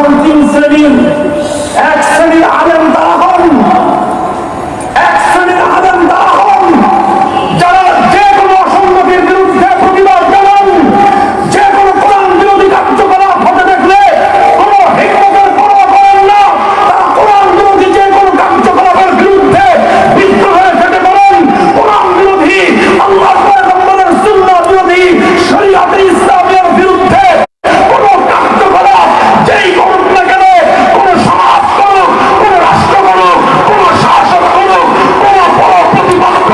হন তিন শ্রেণীর। এক শ্রেণীর আলেম তারা হন, এক শ্রেণীর আলেম তারা হন যারা যে কোনো অসঙ্গতির বিরুদ্ধে প্রতিবাদ জানান, যে কোনো কোরআন বিরোধী কার্যকলাপ হতে দেখলে কোনো হিকমতের পরোয়া করেন না। তারা কোরআন বিরোধী যে কোনো কার্যকলাপের বিরুদ্ধে বিদ্রোহ হয়ে ফেটে পড়েন। কোরআন বিরোধী, আল্লাহর পয়গম্বরের সুন্নাহ বিরোধী, শরীয়তে ইসলামের বিরুদ্ধে কোনো কার্যকলাপ যেই করুক না কেন, কোনো সমাজ করুক, কোনো রাষ্ট্র করুক, কোনো শাসক করুক, কোনো বড় প্রতিপক্ষ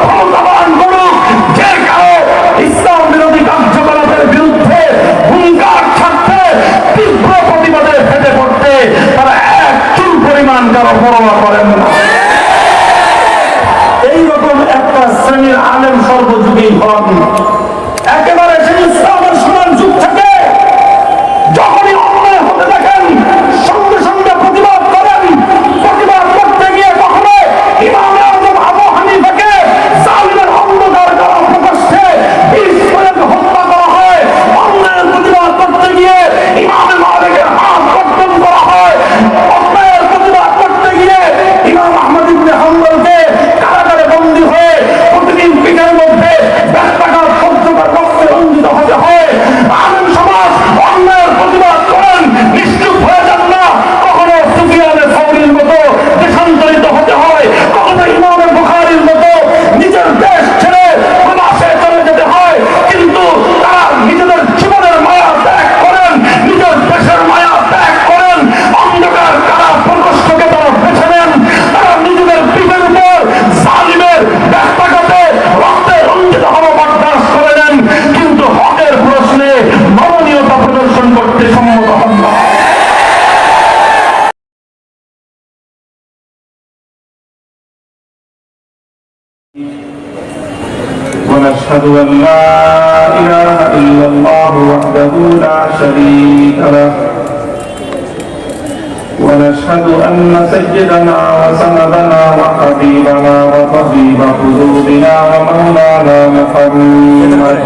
ক্ষমতাবান করুক, যে কারো ইসলাম বিরোধী কার্যকলাপের বিরুদ্ধে হুঙ্কার ছাড়তে, তীব্র প্রতিবাদে ফেটে পড়তে তারা এক চুল পরিমাণ কারো পরোয়া করেন না। এইরকম একটা শ্রেণীর আলেম সর্বযুগেই হন। একেবারে সেই ইসলামের সমান যুগ থেকে যখনই অন্যায় হতে দেখেন সঙ্গে সঙ্গে প্রতিবাদ করেন। প্রতিবাদ করতে গিয়ে কখনো ইমাম আযম আবু হানিফাকে জালিমের অন্ধকার করা প্রকোষ্ঠে বিষ প্রয়োগ হত্যা করা হয়। অন্যায়ের প্রতিবাদ করতে গিয়ে ইমাম মালিকের হাত কর্তন করা হয়। অন্যায়ের প্রতিবাদ করতে গিয়ে ইমাম আহমদ ইবনে হাম্বলকে কারাগারে বন্দী হয়ে প্রতিদিন পিঠের মধ্যে ব্যথাঘাত সহ্য করে রক্তে রঞ্জিত হতে হয়। আলেম সমাজ অন্যায়ের প্রতিবাদ করেন, নিশ্চুপ হয়ে যান না। কখনো সুফিয়ানে সাউরির মতো দেশান্তরিত হতে হয়, কখনো ইমামে বুখারীর মতো নিজের দেশ ছেড়ে প্রবাসে চলে যেতে হয়। কিন্তু তারা নিজেদের জীবনের মায়া ত্যাগ করেন, নিজের দেশের মায়া ত্যাগ করেন। অন্ধকার কারা প্রকোষ্ঠকে তারা বেছে নেন। তারা নিজেদের পিঠের উপর জালিমের ব্যথাঘাতে রক্তে রঞ্জিত হওয়া বরদাস্ত করে নেন, কিন্তু হকের প্রশ্নে নমনীয়তা প্রদর্শন করতে সম্মত হন না। ونشهد أن لا إله إلا الله وحده لا شريك له ونشهد أن سيدنا وسندنا وحبيبنا وطبيب قلوبنا ومولانا محمد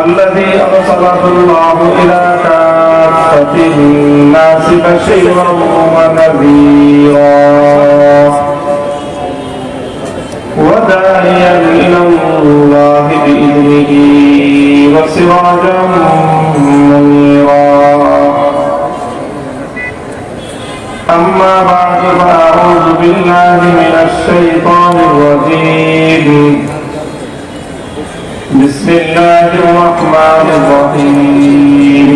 الذي أرسله الله إلى كافة الناس بشيرا ونذيرا وداعيا إلى الله بإذنه وسراجا منيرا. أما بعد فأعوذ بالله من الشيطان الرجيم. بسم الله الرحمن الرحيم.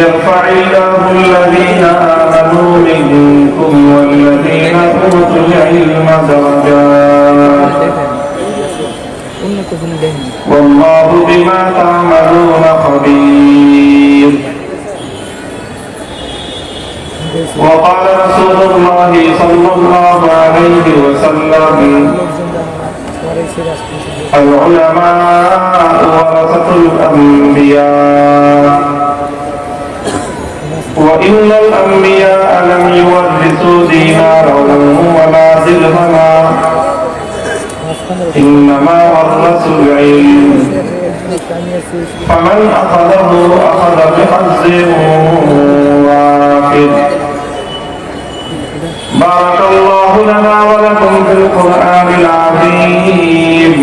يرفع الله الذين آمنوا منكم والذين أوتوا العلم درجات والله بما تعملون خبير. وقال رسول الله صلى الله عليه وسلم العلماء ورثة الأنبياء وإن الأنبياء لم يورثوا دينارا ولا درهما إنما ورثوا العلم فمن أخذه أخذ بحظ وافر. بارك الله لنا ولكم في القرآن العظيم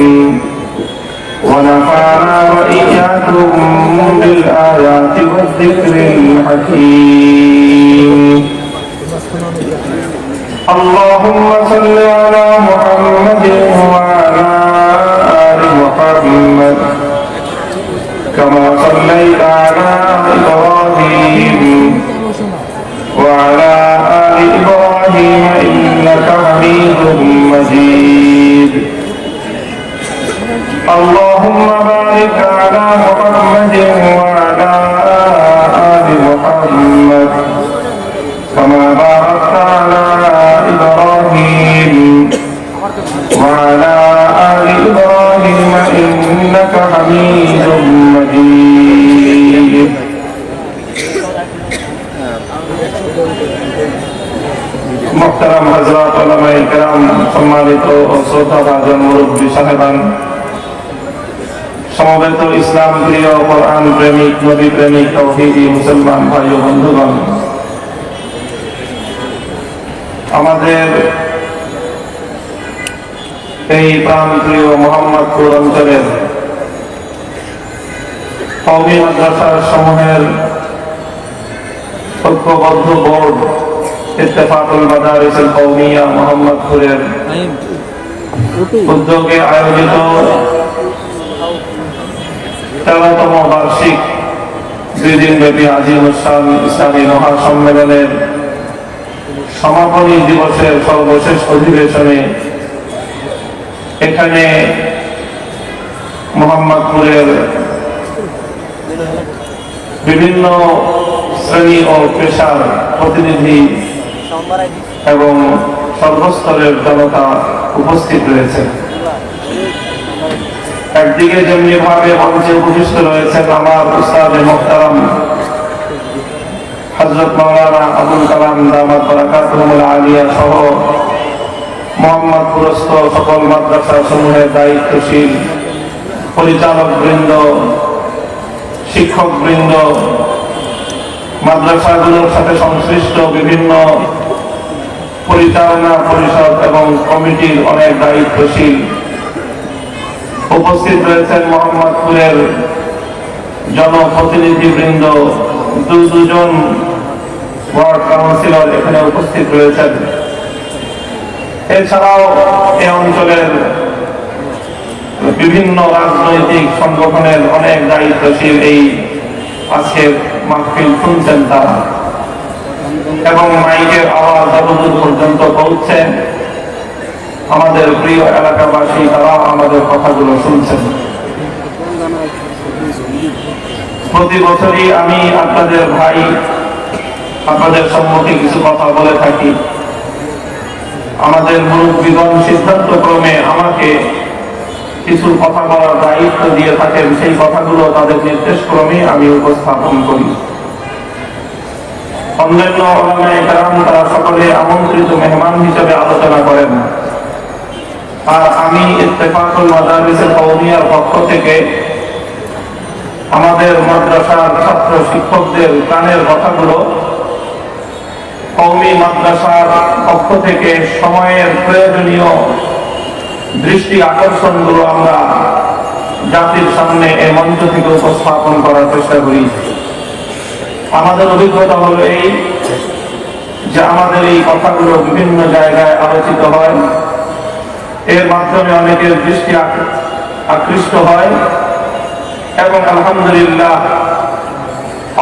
ونفعنا وإياكم بالآيات والذكر الحكيم. اللهم صل على محمد وعلى آل محمد كما صليت على إبراهيم وعلى آل إبراهيم إنك حميد مجيد. اللهم بارك على محمد وعلى آل محمد كما باركت على إبراهيم وعلى آل إبراهيم إنك حميد مجيد. محترم حضرات علماء کرام, সম্মানিত ও শ্রদ্ধাভাজন মুরব্বী সাহেবান, সমবেত ইসলাম প্রিয় কোরআন প্রেমিক নবী প্রেমিক তৌহিদি মুসলমান ভাই ও বন্ধুগণ, আমাদের এই প্রাণপ্রিয় মোহাম্মদপুর অঞ্চলের কওমি মাদ্রাসা সমূহের ঐক্যবদ্ধ বোর্ড ইত্তেফাকুল মাদারিসুল কওমিয়া মোহাম্মদপুরের উদ্যোগে আয়োজিত 13তম বার্ষিক 2 দিনব্যাপী আজিমুসান ইসলামী মহাসম্মেলনের সমাপনী দিবসের সর্বশেষ অধিবেশনে এখানে মোহাম্মদপুরের বিভিন্ন শ্রেণী ও পেশার প্রতিনিধি এবং সর্বস্তরের জনতা উপস্থিত রয়েছে। একদিকে যেমনি ভাবে মঞ্চে উপবিষ্ট রয়েছেন আমার উস্তাদ মুহতারাম হযরত মাওলানা আবুল কালাম দামাত বারাকাতুহুল আলিয়া সহ মোহাম্মদপুরস্থ সকল মাদ্রাসা সমূহের দায়িত্বশীল পরিচালক বৃন্দ, শিক্ষক বৃন্দ, মাদ্রাসাগুলোর সাথে সংশ্লিষ্ট বিভিন্ন পরিচালনা পরিষদ এবং কমিটির অনেক দায়িত্বশীল উপস্থিত রয়েছেন। মোহাম্মদপুরের জনপ্রতিনিধিবৃন্দ, দুজন ওয়ার্ড কাউন্সিলর এখানে উপস্থিত রয়েছেন। এছাড়াও এই অঞ্চলের বিভিন্ন রাজনৈতিক সংগঠনের অনেক দায়িত্বশীল এই আজকের মাহফিল শুনছেন তারা, এবং মাইকের আওয়াজ যতদূর পর্যন্ত পৌঁছছে আমাদের প্রিয় এলাকাবাসী তারা আমাদের কথাগুলো শুনছেন। প্রতি বছরই আমি আপনাদের ভাই আপনাদের সম্মুখে কিছু কথা বলে থাকি। আমাদের মুরব্বীগণ সিদ্ধান্ত ক্রমে আমাকে কিছু কথা বলার দায়িত্ব দিয়ে থাকেন, সেই কথাগুলো তাদের নির্দেশ ক্রমে আমি উপস্থাপন করি। অন্যান্য ওলামায়ে কেরাম তারা সকলে আমন্ত্রিত মেহমান হিসেবে আলোচনা করেন, আর আমি ইত্তেফাকুল মাদারিসুল কওমিয়ার পক্ষ থেকে আমাদের মাদ্রাসার ছাত্র শিক্ষকদের প্রাণের কথাগুলো কওমি মাদ্রাসার পক্ষ থেকে সময়ের প্রয়োজনীয় দৃষ্টি আকর্ষণগুলো আমরা জাতির সামনে এই মঞ্চ থেকে উপস্থাপন করার চেষ্টা করি। আমাদের অভিজ্ঞতা হলো এই যে আমাদের এই কথাগুলো বিভিন্ন জায়গায় আলোচিত হয়, এর মাধ্যমে অনেকের দৃষ্টি আকৃষ্ট হয় এবং আলহামদুলিল্লাহ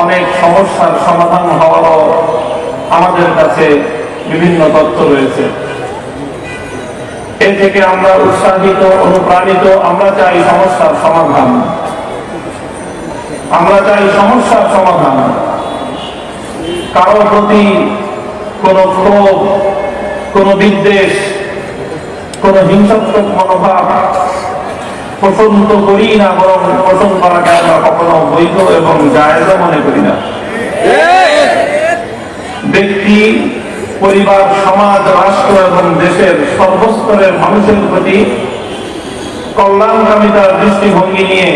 অনেক সমস্যার সমাধান হওয়ারও আমাদের কাছে বিভিন্ন তথ্য রয়েছে। এ থেকে আমরা উৎসাহিত, অনুপ্রাণিত। আমরা চাই সমস্যার সমাধান, আমরা চাই সমস্যার সমাধান। কারো প্রতি কোনো ক্ষোভ, কোনো বিদ্বেষ, কোন হিংসাত্মক মনোভাব পোষণ তো করি না, বরং পোষণ করাকে আমরা কখনো বৈধ এবং জায়েজ মনে করি না। ব্যক্তি, পরিবার, সমাজ, রাষ্ট্র এবং দেশের সর্বস্তরের মানুষের প্রতি কল্যাণকামিতার দৃষ্টিভঙ্গি নিয়ে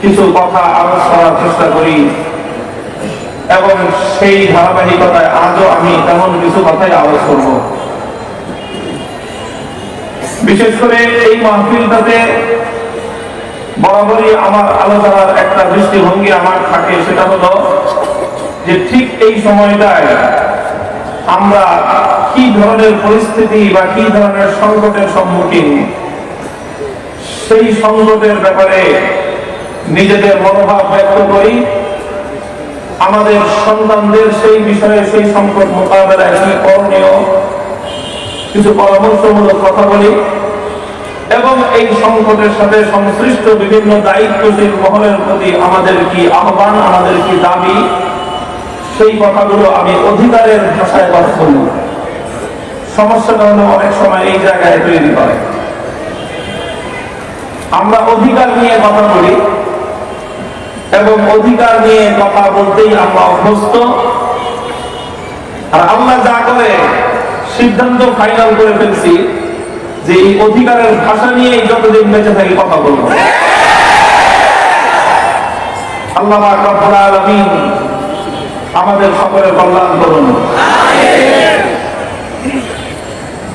কিছু কথা আলোচ করার চেষ্টা করি, এবং সেই ধারাবাহিকতায় আজও আমি তেমন কিছু কথাই আলোচ করব। বিশেষ করে এই মাহফিলটাতে বরাবরই আমার আলোচনার একটা দৃষ্টিভঙ্গি আমার থাকে, সেটা হলো যে ঠিক এই সময়টায় আমরা কি ধরনের পরিস্থিতি বা কি ধরনের সংকটের সম্মুখীন, সেই সংকটের ব্যাপারে নিজেদের মনোভাব ব্যক্ত করি, আমাদের সন্তানদের সেই বিষয়ে সেই সংকট মোকাবেলায় কি করণীয় কিছু পরামর্শমূলক কথা বলি, এবং এই সংকটের সাথে সংশ্লিষ্ট বিভিন্ন দায়িত্বশীল মহলের প্রতি আমাদের কি আহ্বান, আমাদের কি দাবি, সেই কথাগুলো আমি অধিকারের ভাষায় কথা বলব। সমস্যাটা হলো অনেক সময় এই জায়গায় তৈরি হয়, আমরা অধিকার নিয়ে কথা বলি এবং অধিকার নিয়ে কথা বলতেই আমরা অভ্যস্ত, আর আমরা যা করে সিদ্ধান্ত ফাইনাল করে ফেলছি যে এই অধিকারের ভাষা নিয়ে যতদিন বেঁচে থাকি কথা বলবো। আল্লাহ রাব্বুল আলামিন আমাদের সকলের কল্যাণ করুন।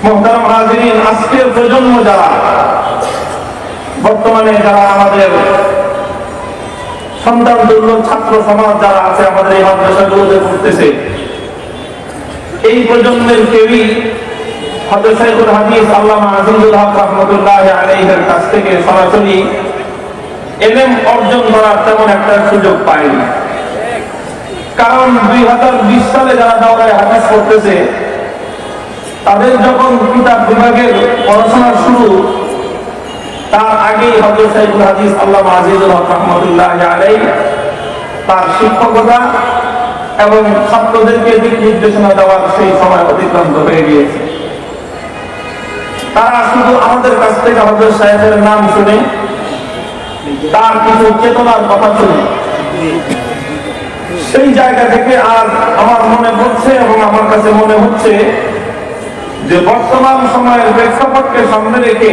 মুহতারাম হাজিরিন, আজকের প্রজন্ম যারা বর্তমানে যারা আমাদের সন্তান দুর্লভ ছাত্র সমাজ যারা আছে আমাদের এই মাদ্রাসাগুলোতে পড়তেছে, এই প্রজন্মের কেউই হযরত শাইখুল হাদিস আল্লামা আজিজুল হক রাহমাতুল্লাহি আলাইহির কাছ থেকে সরাসরি ইলম অর্জন করার তেমন একটা সুযোগ পায়নি। কারণ 2020 সালে যারা দাওরায়ে হাদিস পড়তেছে তাদের যখন কিতাব বিভাগের পড়াশোনা শুরু, তার আগেই হযরত শাইখুল হাদিস আল্লামা আজিজুল হক রাহমাতুল্লাহি আলাইহি তার শিক্ষকতা এবং ছাত্রদেরকে দিক নির্দেশনা দেওয়ার সেই সময় অতিক্রান্ত হয়ে গিয়েছে। তারা শুধু আমাদের কাছ থেকে হযরত সাহেবের নাম শুনে, তার কিছু চেতনার কথা শুনে সেই জায়গা থেকে আজ আমার মনে পড়ছে এবং আমার কাছে মনে হচ্ছে যে বর্তমান সময়ের প্রেক্ষাপটকে সামনে রেখে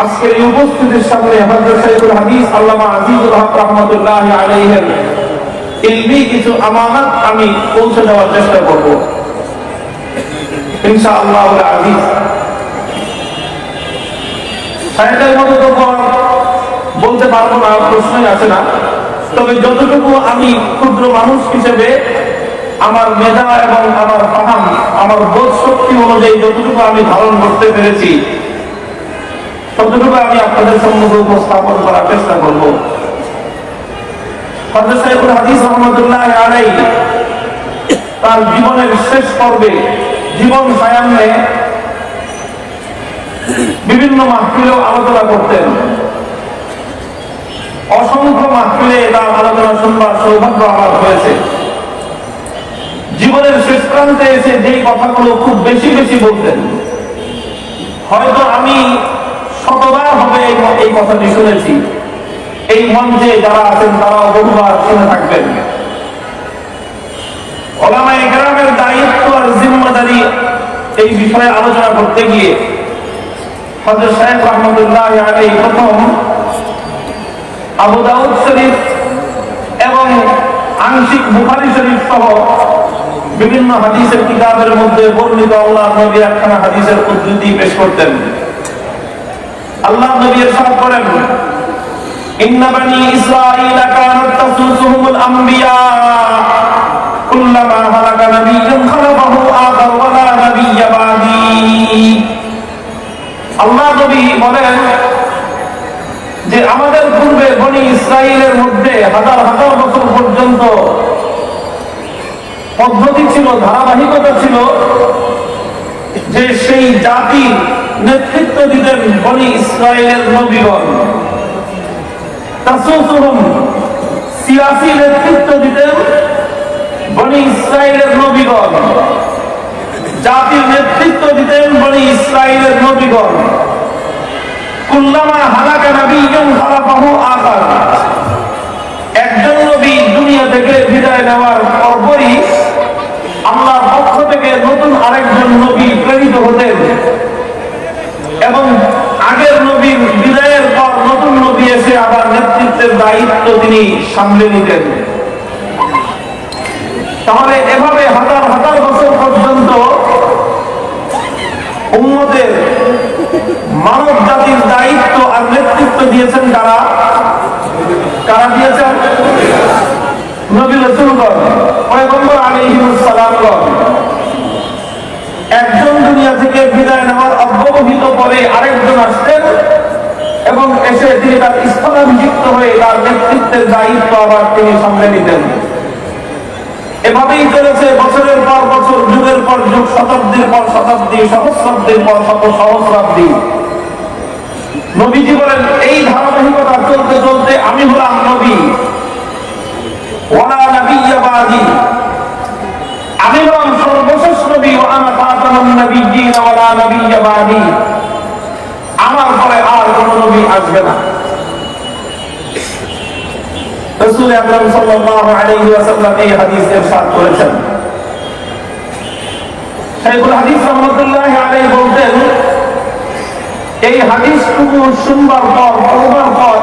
আজকের এই উপস্থিতির সামনে হযরত শাইখুল হাদিস আল্লামা আজিজুল হক রাহমাতুল্লাহি আলাইহির ইলমি কিছু আমানত আমি পৌঁছে দেওয়ার চেষ্টা করব ইনশাআল্লাহুল আজিজ। সাহেবের মতো তো বলতে পারবো না, প্রশ্নই আসে না। তবে যতটুকু আমি ক্ষুদ্র মানুষ হিসেবে আমার মেধা এবং আমার ফাহাম, আমার বোধ শক্তি অনুযায়ী যতটুকু আমি ধারণ করতে পেরেছি ততটুকু আমি আপনাদের সম্মুখে উপস্থাপন করার চেষ্টা করব। হযরত শাইখুল হাদিস রাহমাতুল্লাহি আলাইহি তার জীবনের শেষ পর্বে জীবন সায়ান্নে বিভিন্ন মাহফিলেও আলোচনা করতেন। অসংখ্য মাহফিলে তার আলোচনা শুনবার সৌভাগ্য আমার হয়েছে। জীবনের শেষ প্রান্তে এসে যেই কথাগুলো খুব বেশি বেশি বলতেন, হয়তো আমি শতবার হবে এই কথাটি শুনেছি, এই মঞ্চে যারা আছেন তারাও বহুবার শুনে থাকবেন। উলামায়ে কেরামের দায়িত্ব আর জিম্মাদারি এই বিষয়ে আলোচনা করতে গিয়ে হযরত শাইখ রাহমাতুল্লাহি আলাইহি প্রথম আবু দাউদ শরীফ এবং আংশিক বুখারী শরীফ সহ বিভিন্ন হাদিসের কিতাবের মধ্যে বর্ণিত আল্লাহর নবী একখানা হাদিসের উদ্ধৃতি পেশ করতেন। আল্লাহর নবী ইরশাদ করেন, ইন্না বানি ইসরাঈল কানাত তাসুসুহুমুল আমবিয়া কুল্লামা হালাকা নাবিয়্যুন খালাফাহু আখার ওয়া লা নাবিয়্যা বাদি। আল্লাহ নবী বলেন যে আমাদের পূর্বে বনি ইসরাইলের মধ্যে হাজার হাজার বছর পর্যন্ত পদ্ধতি ছিল, ধারাবাহিকতা ছিল যে সেই জাতির নেতৃত্ব দিতেন বনি ইসরাইলের নবীগণ। তাসুসুহুম সিয়াসি নেতৃত্ব দিতেন বনি ইসরাইলের নবীগণ, জাতির নেতৃত্ব দিতেন বনি ইসরাইলের নবীগণ। কুল্লামা হালাকা নাবিয়্যুন খালাফাহু আখার, একজন নবী দুনিয়া থেকে বিদায় নেওয়ার পরপরই আল্লাহর পক্ষ থেকে নতুন আরেকজন নবী প্রেরিত হতেন এবং আগের নবীর বিদায়ের পর নতুন নবী এসে আবার নেতৃত্বের দায়িত্ব তিনি সামলে নিতেন। তাহলে এভাবে হাজার হাজার বছর পর্যন্ত উম্মতের মানব জাতির দায়িত্ব আর নেতৃত্ব দিয়েছেন কারা? কারা দিয়েছেন? নবী রাসূলগণ, পয়গম্বর আলাইহিস সালামগণ। একজন দুনিয়া থেকে বিদায় নেওয়ার অব্যবহিত পরে আরেকজন আসতেন এবং এসে তিনি তার স্থলাভিষিক্ত হয়ে তার নেতৃত্বের দায়িত্ব আবার তিনি সামলে নিতেন। এভাবেই চলেছে বছরের পর বছর, যুগের পর যুগ, শতাব্দীর পর শতাব্দী, সহস্রাব্দীর পর সহস্রাব্দী। নবীজি বলেন এই ধারাবাহিকতা চলতে চলতে আমি হলাম নবী, ওয়ালা নাবিয়্যা বাদি, আমি হলাম সর্বশেষ নবী, ওয়া আনা খাতামুন নাবিয়্যিন ওয়ালা নাবিয়্যা বাদি, আমার পরে আর কোন নবী আসবে না। রাসূল আকরাম সাল্লাল্লাহু আলাইহি ওয়াসাল্লাম এই হাদিস ইরশাদ করেছেন। শাইখুল হাদিস রাহমাতুল্লাহি আলাইহি বলতেন এই হাদিসটুকু শুনবার পর পড়বার পর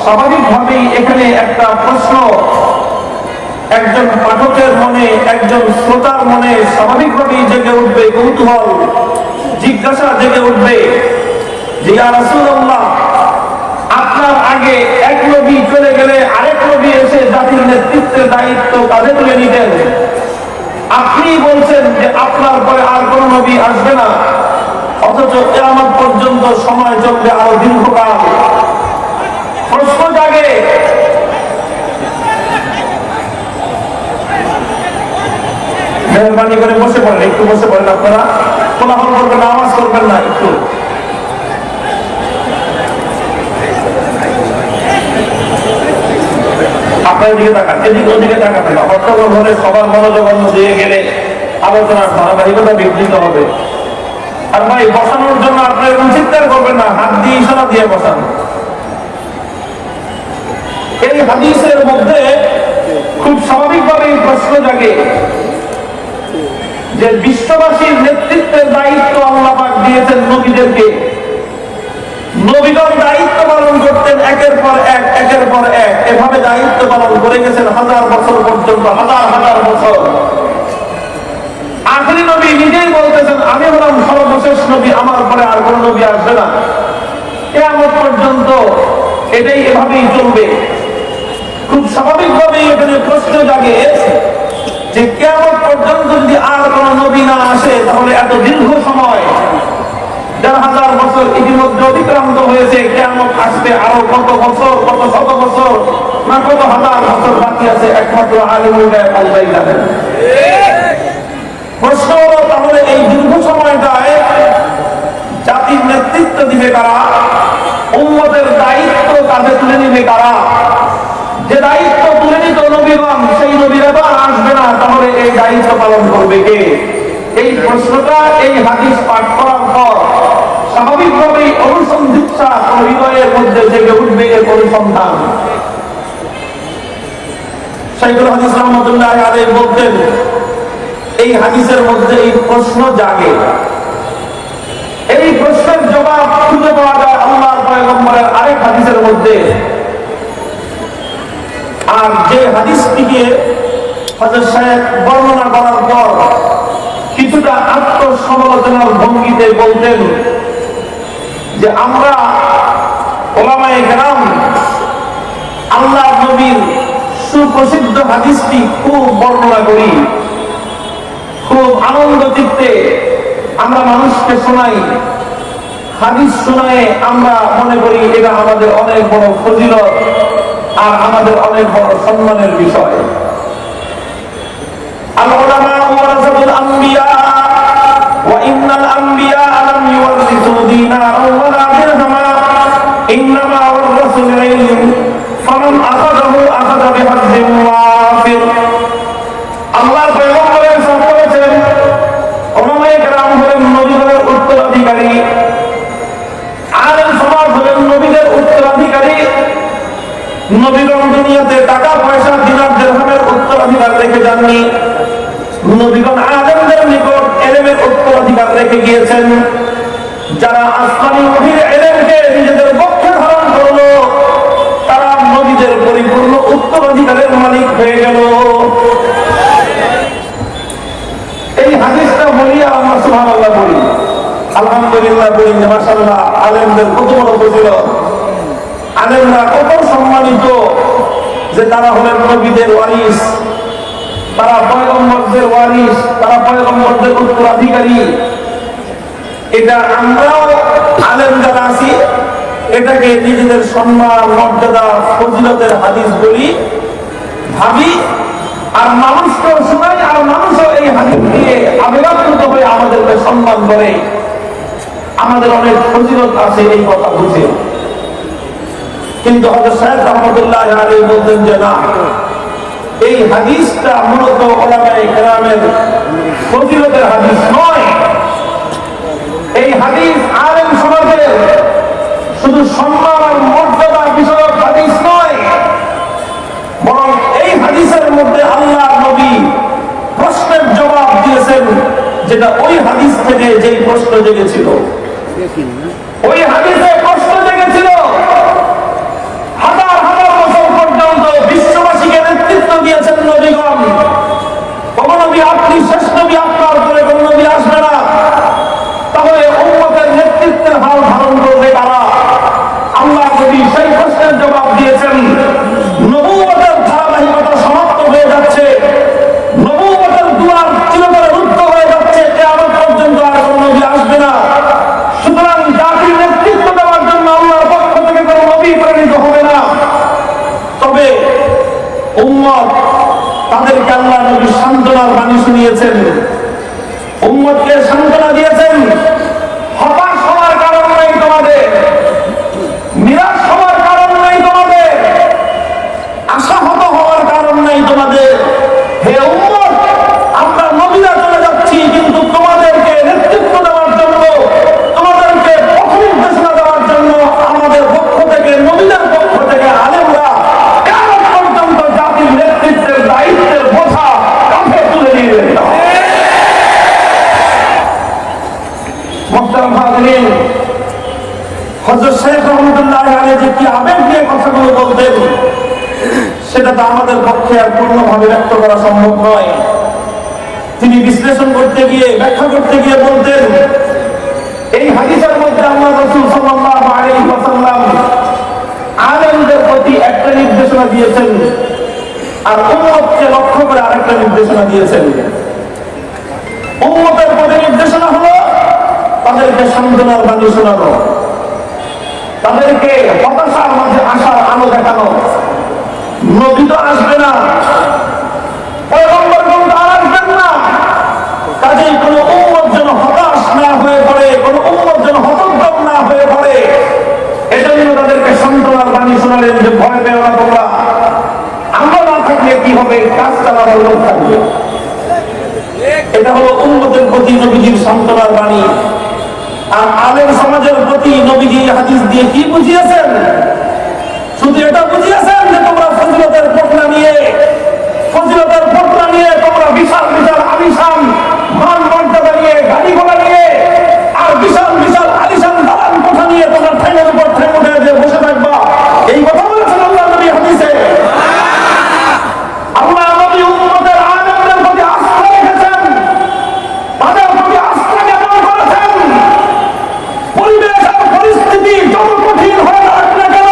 স্বাভাবিকভাবেই এখানে একটা প্রশ্ন একজন পাঠকের মনে, একজন শ্রোতার মনে স্বাভাবিকভাবেই জেগে উঠবে, কৌতূহল জিজ্ঞাসা জেগে উঠবে যে ইয়া রাসূলুল্লাহ, আপনার আগে এক নবী চলে গেলে আরেক নবী এসে জাতির নেতৃত্বের দায়িত্ব কাঁধে তুলে নিতেন, আপনি বলছেন যে আপনার পরে আর কোন নবী আসবে না, অথচ কিয়ামত পর্যন্ত সময় চলবে আরো দীর্ঘকাল। প্রশ্ন জাগে মেহরবানি করে বসে পড়েন, একটু বসে পড়েন, আপনারা কোলাহল করবেন না, আওয়াজ করবেন না, একটু আপনার দিকে তাকান, এদিকে ওদিকে তাকাবেন না। হট্টগোল হলে সবার মনোযোগ অন্য দিয়ে গেলে আলোচনার ধারাবাহিকতা বিঘ্নিত হবে। আর ভাই বসানোর জন্য আপনার এরকম চিৎকার করবেন না, হাত দিয়ে ইশারা দিয়ে বসান। এই হাদিসের মধ্যে খুব স্বাভাবিকভাবে এই প্রশ্ন জাগে যে বিশ্ববাসীর নেতৃত্বের দায়িত্ব আল্লাহ পাক দিয়েছেন নবীদেরকে। নবীগণ দায়িত্ব পালন করতেন একের পর এক, একের পর এক, এভাবে দায়িত্ব পালন করে গেছেন হাজার বছর পর্যন্ত, হাজার হাজার বছর। আখেরি নবী নিজেই বলতেছেন আমি হলাম সর্বশেষ নবী, আমার পরে আর কোন নবী আসবে না, কিয়ামত পর্যন্ত এটাই এভাবেই চলবে। খুব স্বাভাবিকভাবেই এখানে প্রশ্ন জাগে যে কিয়ামত পর্যন্ত যদি আর কোন নবী না আসে, তাহলে এত দীর্ঘ সময় ১,৫০০ বছর ইতিমধ্যে অতিক্রান্ত হয়েছে, কিয়ামত আসতে আরো কত বছর, কত শত বছর না কত হাজার বছর বাকি আছে, একমাত্র আলিমুল গায়ব আল্লাহই জানেন। প্রশ্ন হলো তাহলে এই দীর্ঘ সময়টায় জাতির নেতৃত্ব দিবে কারা, উম্মতের দায়িত্ব কাঁধে তুলে নিবে কারা? যে দায়িত্ব তুলে নিত নবীগণ, সেই নবীরা তো আর আসবে না, তাহলে এই দায়িত্ব পালন করবে কে? এই প্রশ্নটা এই হাদিস পাঠ করার পর স্বাভাবিকভাবেই অনুসন্ধিৎসা হৃদয়ের মধ্যে জেগে উঠবে, এর অনুসন্ধান। শাইখুল হাদিস রাহমাতুল্লাহ আলাইহি বলতেন এই হাদিসের মধ্যে এই প্রশ্ন জাগে, এই প্রশ্নের জবাব খুঁজে পাওয়া যায় আল্লাহর পয়গম্বরের আরেক হাদিসের মধ্যে। আর যে হাদিসটিকে হযরত শাইখ বর্ণনা করার পর কিছুটা আত্মসমালোচনার ভঙ্গিতে বলতেন যে আমরা উলামায়ে কেরাম আল্লাহ নবীর সুপ্রসিদ্ধ হাদিসটি খুব বর্ণনা করি, খুব আনন্দ চিত্তে আমরা মানুষকে শোনাই। হাদিস শোনায় আমরা মনে করি এটা আমাদের অনেক বড় ফজিলত আর আমাদের অনেক বড় সম্মানের বিষয়। আল উলামা ওয়ারাসাতুল আম্বিয়া ওয়া ইন্নাল আম্বিয়া লাম ইউরিসু দীনারান ওয়ালা দিরহামা ইন্নামা ওয়ারাসুল ইলম ফামান আখাযাহু আখাযা বিহাজ্জিন ওয়াফির। আল্লাহর পয়গম্বরের সাথে বলেছেন উলামায়ে কেরাম হলেন নবীদের উত্তরাধিকারী, আলেম সমাজ হলেন নবীদের উত্তরাধিকারী। নবীগণ দুনিয়াতে টাকা পয়সা দিনার দিরহামের উত্তরাধিকার রেখে যাননি, নবীগণ আলেমদের নিকট ইলমের উত্তরাধিকার রেখে গিয়েছেন। যারা আসমানী ওহীর ইলমকে নিজেদের পক্ষে ধারণ করলো, তারা নবীদের পরিপূর্ণ উত্তরাধিকারের মালিক হয়ে গেল। এই হাদিসটা বলি আর আমরা সুবহানাল্লাহ বলি, আলহামদুলিল্লাহ বলি, মাশাআল্লাহ, আলেমদের কত বড় ফজিলত, আলেমরা কত সম্মানিত যে তারা হলেন নবীদের ওয়ারিস, তারা পয়গম্বরদের ওয়ারিস, তারা পয়গম্বরদের উত্তরাধিকারী। এটা আমরাও আলেম যারা আছি এটাকে নিজেদের সম্মান, মর্যাদা, ফজিলতের হাদিস বলি, ভাবি, আর মানুষকেও শোনাই, আর মানুষও এই হাদিস দিয়ে আবেগাপ্লুত হয়ে আমাদেরকে সম্মান করে। আমাদের অনেক ফজিলত আছে এই কথা বুঝে। কিন্তু হযরত শাইখ রাহমাতুল্লাহ আলাইহি বলতেন যে না, এই হাদিসটা মূলত উলামায়ে কেরামের ফজিলতের হাদিস নয়। এই হাদিস আলেম সমাজের শুধু সম্মান আর মর্যাদা বিষয়ক হাদিস নয়, বরং এই হাদিসের মধ্যে আল্লাহ নবী প্রশ্নের জবাব দিয়েছেন, যেটা ওই হাদিস থেকে যেই প্রশ্ন জেগেছিল, ওই উম্মত তাদেরকে আল্লাহ নবী সান্ত্বনার বাণী শুনিয়েছেন, উম্মতকে সান্ত্বনা দিয়েছেন। হতাশ হওয়ার কারণ নেই তোমাদের, নিরাশ হওয়ার কারণ নেই তোমাদের, আশাহত হওয়ার কারণ নেই তোমাদের। হে উম্মত, আমরা নবীরা চলে যাচ্ছি, কিন্তু তোমাদেরকে নেতৃত্ব দেওয়ার জন্য, তোমাদেরকে পথ নির্দেশনা দেওয়ার জন্য আমাদের পক্ষ থেকে, নবীদের পক্ষ থেকে আলেমরা কিয়ামত পর্যন্ত জাতির নেতৃত্বের দায়িত্বের বোঝা কাঁধে তুলে নিয়ে যেতে হবে। মোহতারাম হাজিরিন, হযরত শেখ রহমতুল্লাহ আলাইহি যে কি আবেগ নিয়ে কথাগুলো বলতেন, সেটা তো আমাদের পক্ষে আর পূর্ণভাবে ব্যক্ত করা সম্ভব নয়। তিনি বিশ্লেষণ করতে গিয়ে, ব্যাখ্যা করতে গিয়ে বলতেন, এই হাদিসের মধ্যে আল্লাহ রাসূল সাল্লাল্লাহু আলাইহি ওয়াসাল্লাম আলেমদের প্রতি একটা নির্দেশনা দিয়েছেন, আর উম্মতকে লক্ষ্য করে আরেকটা নির্দেশনা দিয়েছেন। উম্মতের প্রতি নির্দেশনা হলো তাদেরকে সান্ত্বনার বাণী শোনানো, তাদেরকে হতাশার মাঝে আশার আলো দেখানো। নবী তো আসবে না, পয়গম্বরগণ তো আর আসবেন না, কাজেই কোনো উম্মত যেন হতাশ না হয়ে পড়ে, কোনো উম্মত যেন হতোদ্যম না হয়ে পড়ে, এজন্য তাদেরকে সান্ত্বনার বাণী শোনালেন যে ভয় পেও না তোমরা, আমরা না থাকলে কি হবে, কাজ চালানোর লোক থাকবে। এটা হলো উম্মতের প্রতি নবীজির সান্ত্বনার বাণী। আর আলেম সমাজের প্রতি নবীজি হাদিস দিয়ে কি বুঝিয়েছেন? শুধু এটা বুঝিয়েছেন যে তোমরা ফজিলতের পটলা নিয়ে তোমরা বিশাল বিশাল আলিশান মান মর্যাদা নিয়ে, গাড়ি ঘোড়া নিয়ে, আর বিশাল বিশাল আলিশান দালান কোঠা নিয়ে তোমরা ঠ্যাঙের উপর ঠ্যাং উঠে যে বসে থাকবা, এই কথা বলেছেন আল্লাহ নবী হাদিসে। আল্লাহ নবী উম্মতের আলেমদের প্রতি আস্থা রেখেছেন, তাদের প্রতি আস্থা জ্ঞাপন করেছেন। পরিবেশ আর পরিস্থিতি যত কঠিন হয়ে দাঁড়াক না কেন,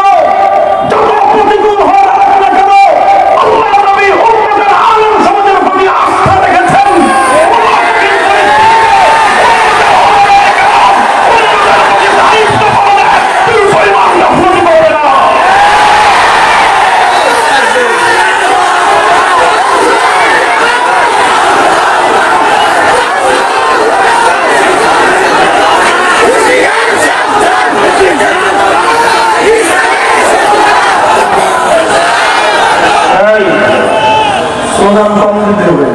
যত প্রতিকূল হয়ে দাঁড়াক না কেন, আল্লাহ নবী উম্মতের আলেম সমাজের প্রতি আস্থা রেখেছেন। স্লোগান কম দিতে হবে,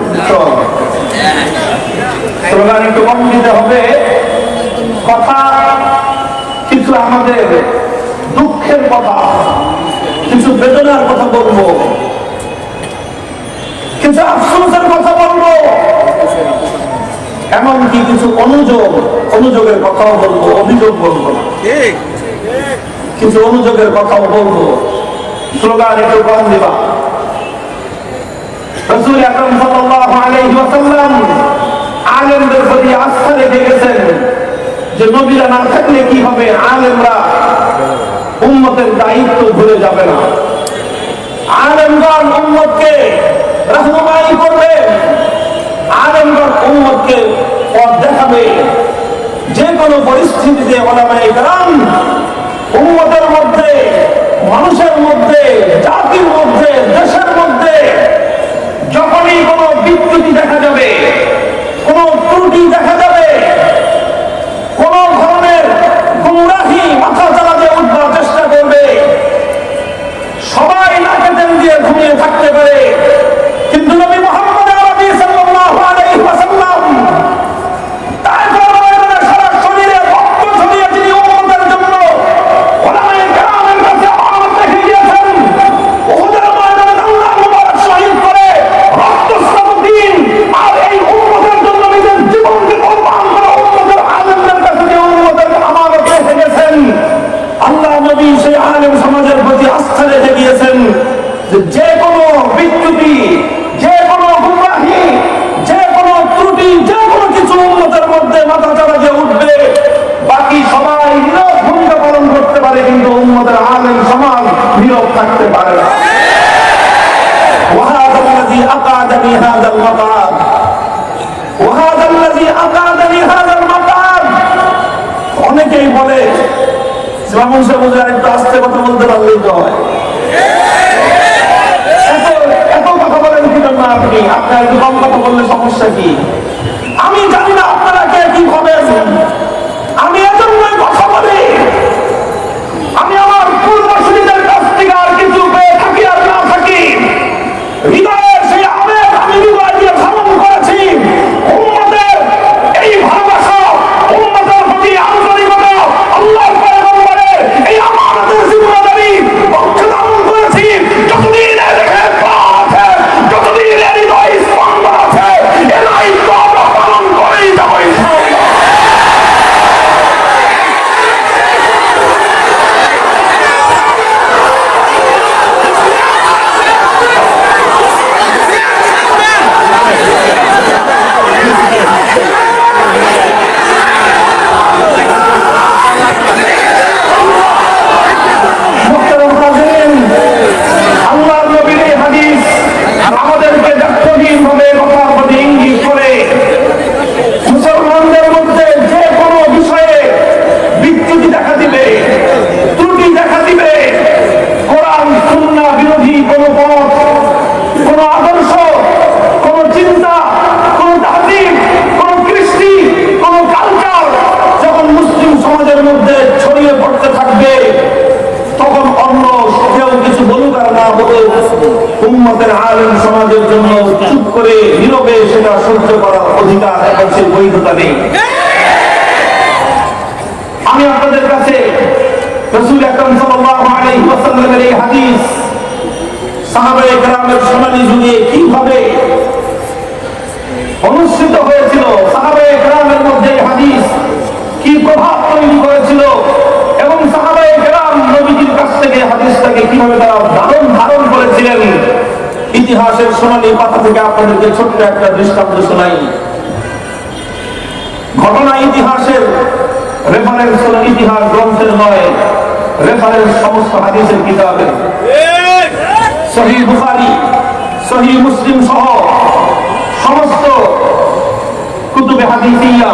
স্লোগান একটু কম দিতে হবে। কথা কিছু আমাদের দুঃখের কথা, কিছু বেদনার কথা বলবো, কিছু আফসোসের কথা বলবো, এমনকি কিছু অনুযোগের কথাও বলবো, অভিযোগ বলবো না, কিছু অনুযোগের কথাও বলবো। স্লোগান একটু কম দিবা। রাসূল আকরাম সাল্লাল্লাহু আলাইহি ওয়াসাল্লাম আলেমদের প্রতি আস্থা রেখে গেছেন যে নবীরা না থাকলে কি হবে, আলেমরা উম্মতের দায়িত্ব ভুলে যাবে না। আলেমগণ উম্মতকে রাহনুমাই করবে, আলেমগণ উম্মতকে পথ দেখাবে। যে কোনো পরিস্থিতিতে উলামায়ে কেরাম উম্মতের মধ্যে, মানুষের মধ্যে, জাতির মধ্যে, দেশের মধ্যে যখনই কোনো বিচ্যুতি দেখা যাবে, কোনো ত্রুটি দেখা যাবে, কোন ধরনের গুমরাহি মাথা চালাতে উঠবার চেষ্টা করবে, সবাই নাকে তেল দিয়ে ঘুমিয়ে থাকতে পারে, কিন্তু নবী মুহাম্মদ আরবি সাল্লাল্লাহু আলাইহি ওয়াসাল্লাম তায়েফের ময়দানে সারা শরীরে রক্ত ঝরিয়ে তিনি উম্মতের জন্য উলামায়ে কেরামের কাছে আমানত রেখে গিয়েছেন। উহুদের ময়দানে আল্লাহ মুবারক শহীদ করে রক্তস্নাত দিন, আর এই উম্মতের জন্য নিজের জীবনকে কোরবান করা উম্মতের আলেমদের কাছে যে উম্মতের আমানত রেখে গেছেন, আল্লাহ নবী সেই আলেম সমাজের প্রতি আস্থা রেখে গিয়েছেন যে কোনো বিচ্যুতি, যে কোনো গুমরাহি, যে কোনো ত্রুটি, যে কোনো কিছু উম্মতের মধ্যে মাথা চালাতে উঠবে, বাকি সবাই নীরব ভূমিকা পালন করতে পারে, কিন্তু উম্মতের আলেম সমাজ নীরব থাকতে পারে না। وهذا الذي أقعدني هذا المقعد وهذا الذي أقعدني هذا المقعد। অনেকেই বলে ইমাম সাহেব একটু আস্তে কথা বলতে পারলেই তো হয়, এত আপনি আপনার একটু কম কথা বললে সমস্যা কি? আমি জানি না আপনারা কে কি হবেন, আমি এজন্যই কথা বলি। আমি আমার পূর্বসূরীদের কাছ থেকে আর কিছু পেয়ে থাকি আর না থাকি, হৃদয়ের সেই আবেগ আমি হৃদয় দিয়ে ধারণ করেছি। উম্মতের এই ভালোবাসা, উম্মতের প্রতি আন্তরিকতা, আল্লাহর পয়গম্বরের এই আমানতের জিম্মাদারি পক্ষে ধারণ করেছি। যতদিন দেখে আছে, যতদিন হৃদয় স্পন্দন আছে, এ দায়িত্ব আমরা পালন করেই যাবো। আমাদেরকে দায়িত্বহীনভাবে কথার প্রতি ইঙ্গিত করে মুসলমানদের মধ্যে যে কোনো বিষয়ে বিচ্যুতি দেখা দিবে, ত্রুটি দেখা দিবে, কোরআন সুন্নাহ বিরোধী কোন পথ, কোন আদর্শ, কোন চিন্তা, কোন তাহজিব, কোন কৃষ্টি, কোন কালচার যখন মুসলিম সমাজের মধ্যে ছড়িয়ে পড়তে থাকবে, তখন অন্য কেউ কিছু বলুক আর না বলুক, উম্মতের আলেম সমাজের জন্য চুপ করে নীরবে সেটা সহ্য করার অধিকার এবং সেই বৈধতা নেই। আমি আপনাদের কাছে রাসূল আকরাম সাল্লাল্লাহু আলাইহি ওয়াসাল্লামের এই হাদিস, সাহাবায়ে কেরামের সোনালী যুগে কিভাবে অনুষ্ঠিত হয়েছিল, সাহাবায়ে কেরামের মধ্যে এই হাদিস কি প্রভাব তৈরি করেছিল, এবং সাহাবায়ে কেরাম নবীজির কাছ থেকে হাদিসটাকে কিভাবে তারা ধারণ করেছিলেন, ইতিহাসের সোনালী পাতা থেকে আপনাদেরকে ছোট্ট একটা দৃষ্টান্ত শোনাই। ঘটনা ইতিহাসের রেফারেন্স হল ইতিহাস গ্রন্থের নয়, রেফারেন্স সমস্ত হাদিসের কিতাবে। সহিহ বুখারী, সহিহ মুসলিম সহ সমস্ত কুতুবে হাদিসিয়া,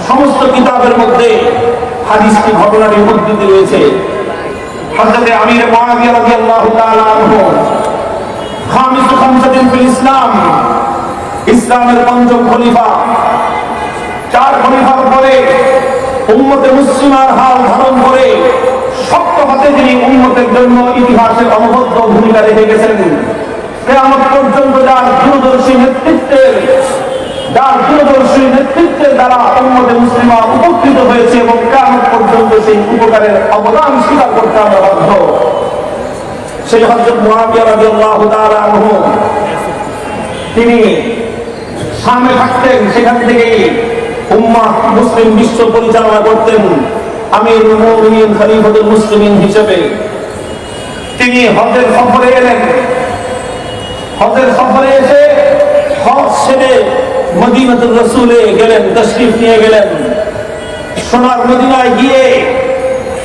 সমস্ত কিতাবের মধ্যে হাদিসটি ঘটনার উদ্ধৃতি রয়েছে। হযরত আমির মুআবিয়া রাদিয়াল্লাহু তাআলা আনহু, খামিসু খামসাতিন ফিল ইসলাম, ইসলামের পঞ্চম খলিফা, 4 খলিফার পরে উম্মতে মুসলিমার হাল ধারণ করে শক্ত হাতে যিনি উম্মতের জন্য ইতিহাসের অনবদ্য ভূমিকা রেখে গেছেন, কিয়ামত পর্যন্ত যার দূরদর্শী নেতৃত্বের দ্বারা উম্মতে মুসলিমা উপকৃত হয়েছে এবং কিয়ামত পর্যন্ত সেই উপকারের অবদান স্বীকার করতে আমরা বাধ্য। সেই হযরত মুআবিয়া রাদিয়াল্লাহু তাআলা আনহু, তিনি সামনে থাকতেন, সেখান থেকেই উম্মাহ মুসলিম বিশ্ব পরিচালনা করতেন আমিরুল মুমিনিন খলিফাতুল মুসলিমিন হিসেবে। তিনি হজের সফরে এলেন, হজের সফরে এসে হজ সেরে মদিনাতুর রাসূলে গেলেন, তাশরীফ নিয়ে গেলেন। সোনার মদিনায় গিয়ে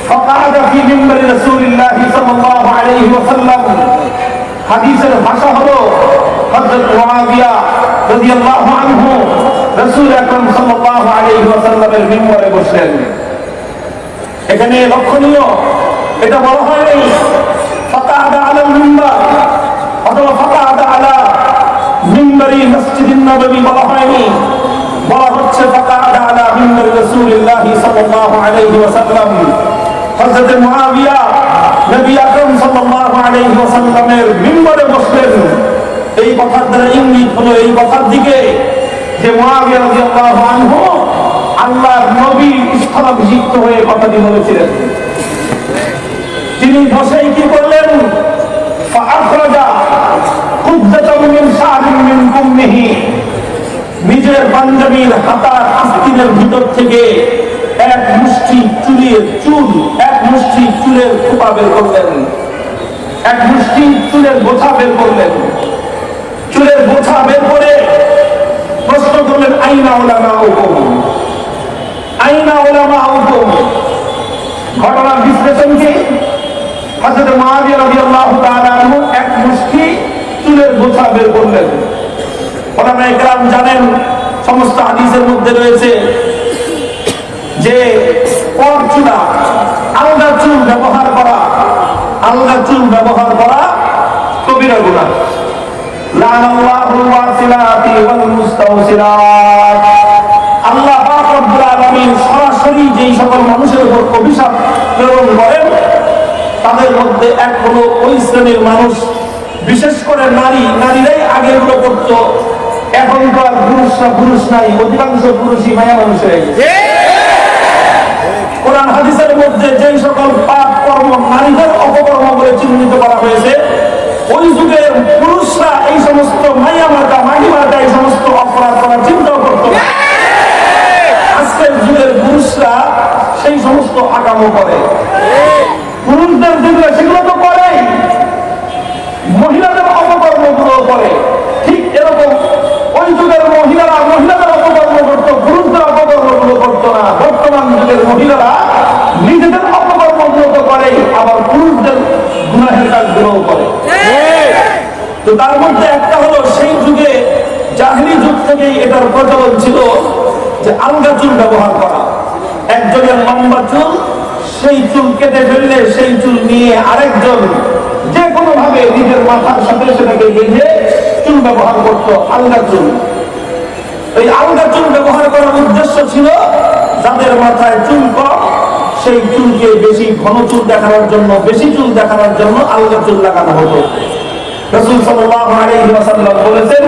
ফাকাদা ফি মিম্বারি রাসূলিল্লাহি সাল্লাল্লাহু আলাইহি ওয়াসাল্লাম, হাদিসের ভাষা হলো হযরত মুআবিয়া রাদিয়াল্লাহু আনহু রাসূল আকরাম সাল্লাল্লাহু আলাইহি ওয়াসাল্লামের মিম্বরে বসলেন। এখানে লক্ষণীয়, এটা বলা হয়নি ফাকাদা আলাল মিম্বার অথবা ফাকাদা আলা মিম্বারি মসজিদিন নববী, বলা হয়নি, বলা হচ্ছে ফাকাদা আলা মিম্বারি রাসূলিল্লাহি সাল্লাল্লাহু আলাইহি ওয়াসাল্লাম। হযরত মুআবিয়া নবী আকরাম সাল্লাল্লাহু আলাইহি ওয়াসাল্লামের মিম্বরে বসলেন। এই কথার দ্বারা ইঙ্গিত হলো এই কথার দিকে যে মুআবিয়া রাদিয়াল্লাহু আনহু আল্লাহর নবী স্থলাভিষিক্ত হয়ে কথাটি বলেছিলেন। তিনি বসেই কি করলেন, ফাআখরাজা কুদ্দাতাম মিন শা'রিন মিন কুম্মিহি, নিজের পাঞ্জাবির হাতার আস্তিনের ভিতর থেকে এক মুষ্টি চুলের খোপা বের করলেন, এক মুষ্টি চুলের গোছা বের করলেন। চুলের গোছা বের করে প্রশ্ন করলেন, আইনা উলামাউকুম, আইনা উলামাউকুম। ঘটনার বিশ্লেষণ কি, হযরত মুআবিয়া রাদিয়াল্লাহু তাআলা আনহু এক মুষ্টি চুলের গোছা বের করলেন। ওলামায়ে কেরাম জানেন, সমস্ত হাদিসের মধ্যে রয়েছে যে পরচুলা, আলগা চুল ব্যবহার করা কবিরা গুনাহ। লানাল্লাহুল ওয়াসিলাতি ওয়াল মুস্তাওসিলাত। আল্লাহ পাক রব্বুল আলামিন সরাসরি যেই সকল মানুষের উপর অভিশাপ প্রেরণ করেন তাদের মধ্যে এক হলো ওই শ্রেণীর মানুষ, বিশেষ করে নারীরাই আগে এগুলো করতো। এখন তো আর পুরুষ নাই, অধিকাংশ পুরুষই মায়া মানুষ হয়ে গেছে। কোরআন হাদিসের মধ্যে যেই সকল পাপ কর্ম নারীদের অপকর্ম বলে চিহ্নিত করা হয়েছে, ওই যুগের পুরুষরা এই সমস্ত মাইয়া মার্কা মাহি মার্কা এই সমস্ত অপরাধ করার চিন্তাও করত না। আজকের যুগের পুরুষরা সেই সমস্ত আকামো করে। পুরুষদের যেগুলো সেগুলো তো করে, মহিলাদের অপকর্মগুলো করে। ঠিক এরকম ওই যুগের মহিলাদের অপকর্ম করতো, পুরুষদের অপকর্মগুলো করতো না। বর্তমান যুগের মহিলারা নিজেদের অপকর্মগুলো তো করে, আবার পুরুষদের গুনাহের কাজগুলোও করে। তো তার মধ্যে একটা হলো, সেই যুগে জাহেলি যুগ থেকেই এটার প্রচলন ছিল যে আলগা চুল ব্যবহার করা। একজনের লম্বা চুল, সেই চুল কেটে ফেললে সেই চুল নিয়ে আরেকজন যে কোনো ভাবে নিজের মাথার সাথে সেটাকে বেঁধে চুল ব্যবহার করতো, আলগা চুল। এই আলগা চুল ব্যবহার করার উদ্দেশ্য ছিল যাদের মাথায় চুল কম সেই চুলকে বেশি ঘন চুল দেখানোর জন্য, বেশি চুল দেখানোর জন্য আলগা চুল লাগানো হতো। রাসূল সাল্লাল্লাহু আলাইহি ওয়াসাল্লাম বলেছেন,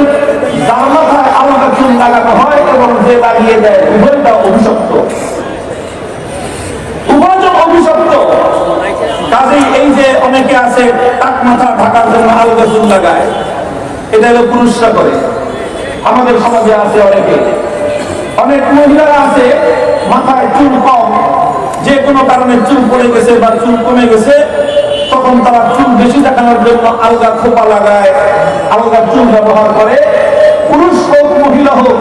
যার মাথায় আলগা চুল লাগানো হয় এবং যে লাগিয়ে দেয় উভয়টা অভিশপ্ত, উভয়জন অভিশপ্ত। কাজেই এই যে অনেকে আছে টাক মাথা ঢাকার জন্য আলগা চুল লাগায়, এটা হলো পুরুষরা করে। আমাদের সমাজে আছে অনেক মহিলারা আছে মাথায় চুল কম, যে কোনো কারণে চুল পড়ে গেছে বা চুল কমে গেছে, তখন তারা চুল বেশি দেখানোর জন্য আলগা খোপা লাগায়, আলগা চুল ব্যবহার করে। পুরুষ হোক মহিলা হোক,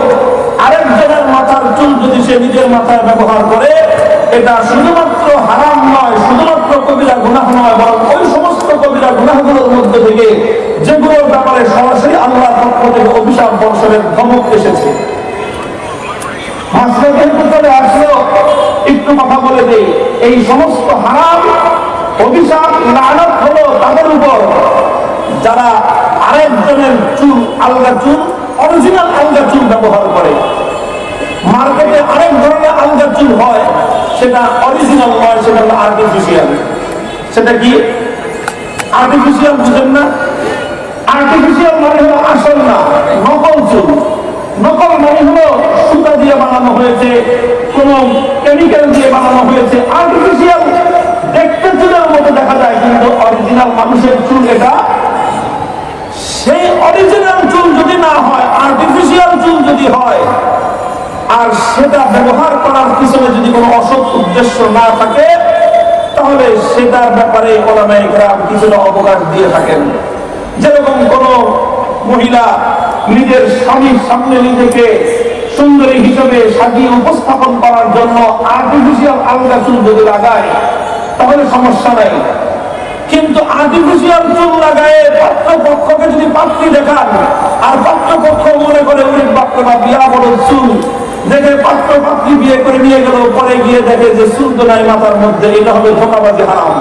আরেকজনের মাথার চুল যদি সে নিজের মাথায় ব্যবহার করে, এটা শুধুমাত্র হারাম নয়, শুধুমাত্র কবিরা গুনাহ নয়, বরং ওই সমস্ত কবিরা গুনাহগুলোর মধ্যে থেকে যেগুলোর ব্যাপারে সরাসরি আল্লাহর পক্ষ থেকে অভিশাপ বর্ষণের ধমক এসেছে। চলে আসলো, একটু কথা বলে দেই। এই সমস্ত হারাম অভিশাপ লানত হলো তাদের উপর যারা আরেকজনের চুল, আলগা চুল, অরিজিনাল আলগা চুল ব্যবহার করে। মার্কেটে আরেক ধরনের আলগা চুল হয়, সেটা অরিজিনাল নয়, সেটা হলো আর্টিফিশিয়াল। সেটা কি আর্টিফিশিয়াল? বুঝেন না? আর্টিফিশিয়াল মানে হলো আসল না, নকল চুল। নকল মানে হলো সুতা দিয়ে বানানো হয়েছে, কোন কেমিক্যাল দিয়ে বানানো হয়েছে। আর্টিফিশিয়াল দেখতে চুলের মতো দেখা যায়, কিন্তু অরিজিনাল মানুষের চুল এটা। সেই অরিজিনাল চুল যদি না হয়, আর্টিফিশিয়াল চুল যদি হয়, আর সেটা ব্যবহার করার পিছনে যদি কোনো অসৎ উদ্দেশ্য না থাকে, তাহলে সেটার ব্যাপারে ওলামায়ে কেরাম কিছুটা অবকাশ দিয়ে থাকেন। যেরকম কোন মহিলা নিজের স্বামীর সামনে নিজেকে সুন্দরী হিসেবে সাজিয়ে উপস্থাপন করার জন্য আর্টিফিশিয়াল আলগা চুল যদি লাগায়, তাহলে সমস্যা নাই। কিন্তু আর্টিফিশিয়াল চুল লাগায় পাত্রপক্ষকে যদি পাত্রী দেখান, আর পাত্রপক্ষ মনে করে উনি বাপ্পা বিয়া বড় চুল দেখে পাত্র পাত্রী বিয়ে করে নিয়ে গেল, পরে গিয়ে দেখে যে চুল তো নাই মাথার মধ্যে, এটা হবে ধোঁকাবাজি, হারাম।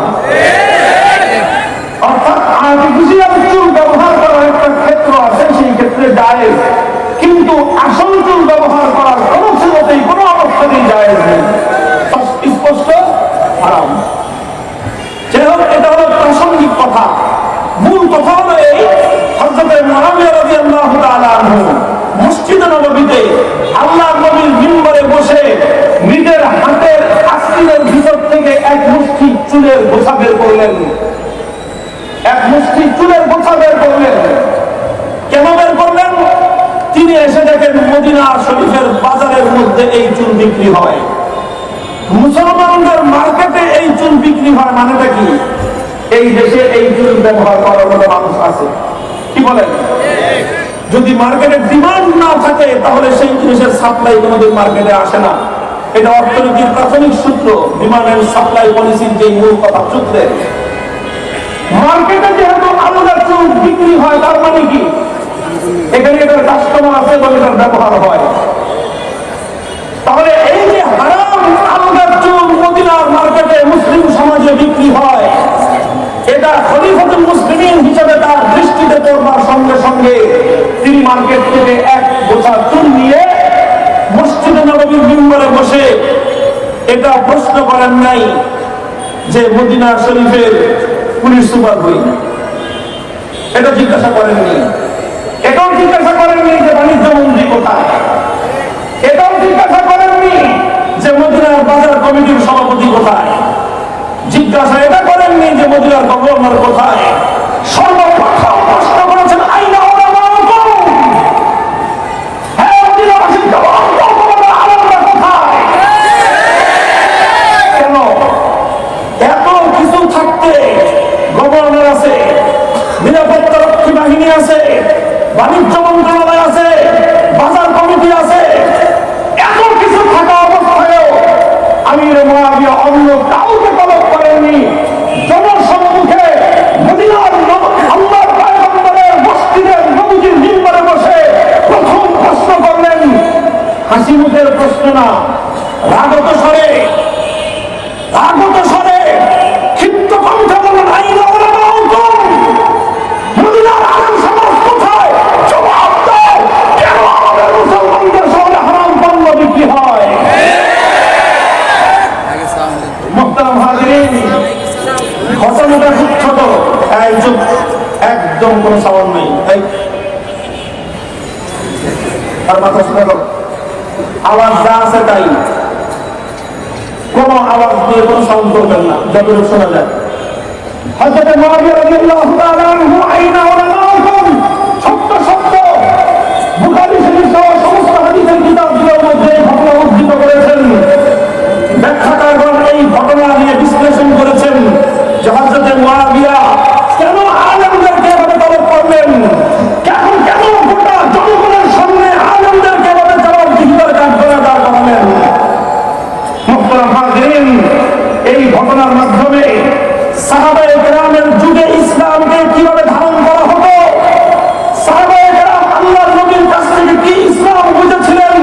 অর্থাৎ আর্টিফিশিয়াল চুল ব্যবহার করার একটা ক্ষেত্র আছে, সেই ক্ষেত্রে জায়েজ, কিন্তু আসল চুল ব্যবহার করার কোন সুযোগেই কোনো অবস্থাতেই জায়েজ নেই, স্পষ্ট হারাম। যাই হোক, এটা হলো প্রাসঙ্গিক কথা। মূল কথা হলো এই, হযরত মুআবিয়া রাদিয়াল্লাহু তাআলা আনহু মসজিদে নববীতে আল্লাহর নবীর মিম্বরে বসে নিজের হাতের আস্তিনের ভিতর থেকে এক মুষ্টি চুলের গোছা বের করলেন। এক মুষ্টি চুলের গোছা বের করলেন। কেন বের করলেন? তিনি এসে দেখেন মদিনা শরীফের বাজারের মধ্যে এই চুল বিক্রি হয়, মুসলমানদের মার্কেটে এই চুল বিক্রি হয়। মানেটা কি? এই দেশে এই চুল ব্যবহার করার মতো মানুষ আছে, কি বলেন? যদি মার্কেটে ডিমান্ড না থাকে, তাহলে সেই জিনিসের সাপ্লাই কোনোদিন মার্কেটে আসে না। এটা অর্থনীতির প্রাথমিক সূত্র, ডিমান্ড এন্ড সাপ্লাই পলিসির যে মূল কথা সূত্রে। মার্কেটে যেহেতু আলাদা চুল বিক্রি হয়, তার মানে কি এখানে এটার কাস্টমার আছে এবং এটার ব্যবহার হয়। তাহলে এই যে হারাম আলাদা চুল মদিনার মার্কেটে মুসলিম সমাজে বিক্রি হয়, এটা খলিফাতুল মুসলিমিন হিসেবে তার দৃষ্টিতে পড়বার সঙ্গে সঙ্গে তিনি মার্কেট থেকে এক বোঝা চুল নিয়ে মসজিদে নববীর মিম্বরে বসে এটা প্রশ্ন করেন নাই যে মদিনা শরীফের পুলিশ সুপার হই, এটা জিজ্ঞাসা করেননি। এটাও জিজ্ঞাসা করেননি যে বাণিজ্য মন্ত্রী কোথায়, এটাও জিজ্ঞাসা করেননি যে মদিনার বাজার কমিটির সভাপতি কোথায়, জিজ্ঞাসা এটা করেননি যে মদিনার গভর্নর কোথায়। সর্বপ্রথম প্রশ্ন করেছেন আইনা ওলামাউকুম, হ্যাঁ মদিনাবাসীর গভর্নর আলেমরা কোথায়? কেন এত কিছু থাকতে গভর্নর আছে, নিরাপত্তা রক্ষী বাহিনী আছে, বাণিজ্য মন্ত্রণালয় আছে, বাজার কমিটি আছে, এত কিছু থাকা অবস্থায়ও আমির মুআবিয়া অন্য কাউকে তলব করেননি। জনসম্মুখে মদিনার আল্লাহর পয়গম্বরের মসজিদের নবীজির মিম্বরে বসে প্রথম প্রশ্ন করলেন, হাসি মুখের প্রশ্ন না, রাগত স্বরে ক্ষিপ্ত কণ্ঠে বললেন আইনা ওলামাউকুম, মদিনার আলেম সমাজ কোথায়? জবাব দাও, কেন আমাদের মুসলমানদের শহরে হারাম পণ্য বিক্রি হয়? মুহতারাম হাজিরিন, ঘটনাটা খুব ছোট, একদম কোনো সাউন্ড নেই, তার মাথা শুনে আওয়াজ যা আছে তাই, কোন আওয়াজ দিয়ে কোন সাউন্ড করবেন না, যতটুকু শোনা যায়। হযরত মুআবিয়া রাদিয়াল্লাহু তাআলা আনহু আইনা ওলামাউকুম সত্য সত্য বুখারী শরীফ সহ সমস্ত হাদিসের কিতাবগুলোর মধ্যে এই ঘটনা উদ্ধৃত করেছেন। ব্যাখ্যাকারগণ এই ঘটনা নিয়ে বিশ্লেষণ করেছেন যে হযরত মুআবিয়া কেন আলেমদেরকে এভাবে তলব করলেন, কেন গোটা জনগণের সামনে আলেমদেরকে এভাবে জবাবদিহিতার কাঠগড়ায় দাঁড় করালেন। মুহতারাম হাজিরিন, এই ঘটনার মাধ্যমে সাহাবায়ে কেরামের যুগে ইসলামকে কিভাবে ধারণ করা হতো, সাহাবায়ে কেরাম আল্লাহর নবীর কাছ থেকে কি ইসলাম বুঝেছিলেন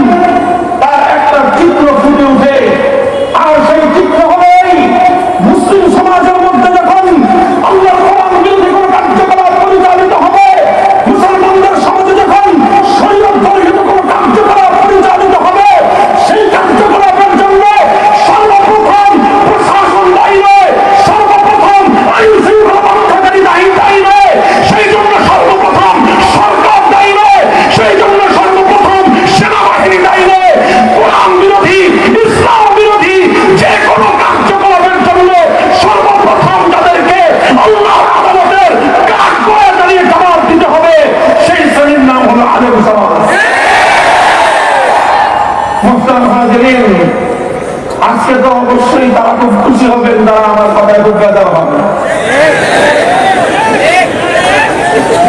তার একটা চিত্র ফুটে ওঠে। আর সেই চিত্র হলো মুসলিম সমাজের মধ্যে যখন আল্লাহর কোরআন বিরোধী কোনো কার্যকলাপ পরিচালিত হবে, মুসলমানদের সমাজে যখন শরীয়ত বহির্ভূত কোনো কার্যকলাপ পরিচালিত হবে, সেই কার্যকলাপের জন্য সর্বপ্রথম প্রশাসন দায়ী নয়, সর্বপ্রথম আইন শৃঙ্খলা রক্ষাকারী দায়ী নয়, সেই জন্য সর্বপ্রথম সরকার দায়ী নয়, সেই জন্য সর্বপ্রথম সেনাবাহিনী দায়ী নয়। কোরআন বিরোধী, ইসলাম বিরোধী যে কোনো কার্যকলাপের জন্য সর্বপ্রথম যাদেরকে আল্লাহর আদালতের কাঠগড়ায় দাঁড়িয়ে জবাব দিতে হবে, সেই শ্রেণীর নাম হলো আলেম সমাজ। মুহতারাম হাজিরিন, আজকে তো অবশ্যই তারা খুব খুশি হবেন, তারা আমার কথায় খুব বেজার হবে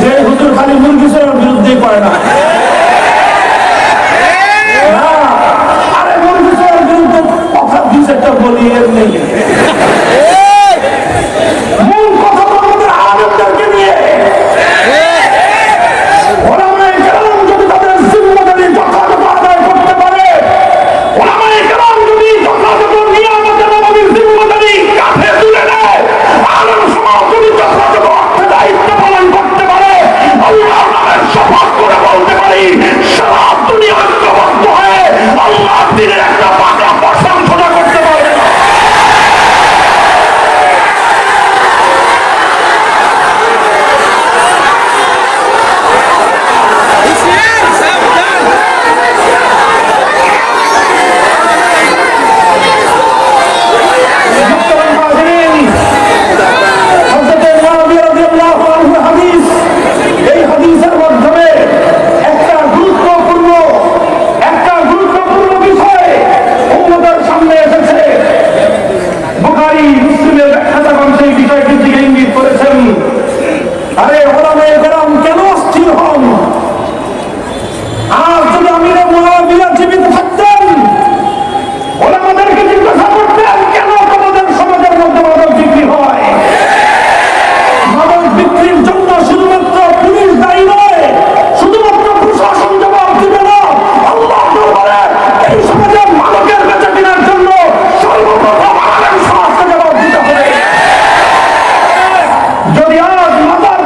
যে হুজুর খালি মুরগি চোরার বিরুদ্ধেই করে না। আরে মুরগি চোরার বিরুদ্ধে কথা একটা বলি, এর নেই, মূল কথা তো আমাদের আলেমদেরকে নিয়ে। ওলামায়ে কেরাম যদি তাদের জিম্মাদারি যথাযথ আদায় করতে পারে, ওলামায়ে কেরাম যদি যথাযথ নিয়ামতে নববীর জিম্মাদারি কাঁধে তুলে নেয়, আলেম সমাজ যদি যথাযথ অর্থে দায়িত্ব পালন করতে পারে, আল্লাহর নামের শপথ করে বলতে পারি সারা দুনিয়া ঐক্যবদ্ধ হয়ে আল্লাহর দ্বীনের একটা পাকা প্রশংসা করতে পারবে। এই হাদিসের মাধ্যমে একটা গুরুত্বপূর্ণ বিষয় উম্মতের সামনে এসেছে। বুখারী মুসলিমের ব্যাখ্যাতাগণ সেই বিষয়টির দিকে ইঙ্গিত করেছেন। আরে ওলামায়ে কেরাম কেন অস্থির হন? আর যদি আমিরে মুআবিয়া জীবিত থাকতেন, ওলামাদেরকে জিজ্ঞাসা করতেন কেন তোমাদের সমাজের মধ্যে মাদক বিক্রি হয়? মাদক বিক্রির জন্য শুধুমাত্র পুলিশ দায়ী নয়, শুধুমাত্র প্রশাসন জবাব দিবে না। আল্লাহর দরবারে এই সমাজে মাদকের বেচা কেনার জন্য সর্বপ্রথম আলেম সমাজকে জবাব দিতে হবে। যদি আজ মাদার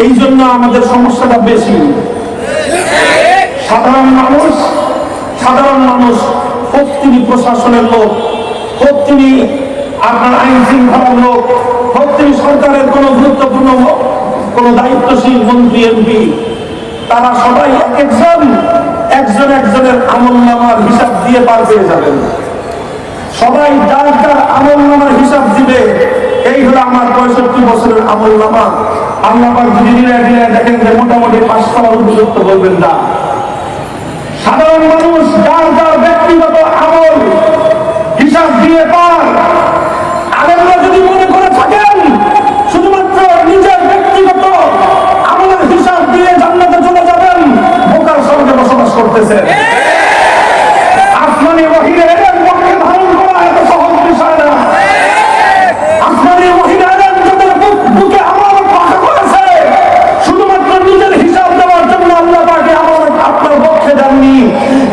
এই জন্য আমাদের সমস্যাটা বেশি। সাধারণ মানুষ হোক তিনি প্রশাসনের লোক, হোক তিনি আপনার আইন শৃঙ্খলার লোক, হোক তিনি সরকারের কোন গুরুত্বপূর্ণ কোন দায়িত্বশীল মন্ত্রী এমপি, তারা সবাই একজনের আমল নামার হিসাব দিয়ে পার পেয়ে যাবেন। সবাই যার আমল নামার হিসাব দিবে। এই হলো আমার 65 বছরের আমল নামা। আল্লাহ যদি দেখেন যে মোটামুটি 5 করার উপযুক্ত বলবেন না। সাধারণ মানুষ যার ব্যক্তিগত আমল হিসাব দিয়ে পার। আলেমরা যদি মনে করে থাকেন শুধুমাত্র নিজের ব্যক্তিগত আমলের হিসাব দিয়ে জান্নাতে চলে যাবেন, বোকার সঙ্গে বসবাস করতেছে। আসমানি ওহীর এলেম পক্ষে ধারণ করা এত সহজ বিষয় না। আসমানি ওহীর এলেম যাদের বুকে আমানত রাখা হয়েছে, শুধুমাত্র নিজের হিসাব দেওয়ার জন্য আল্লাহ পাক আমানত আপনার পক্ষে দেননি।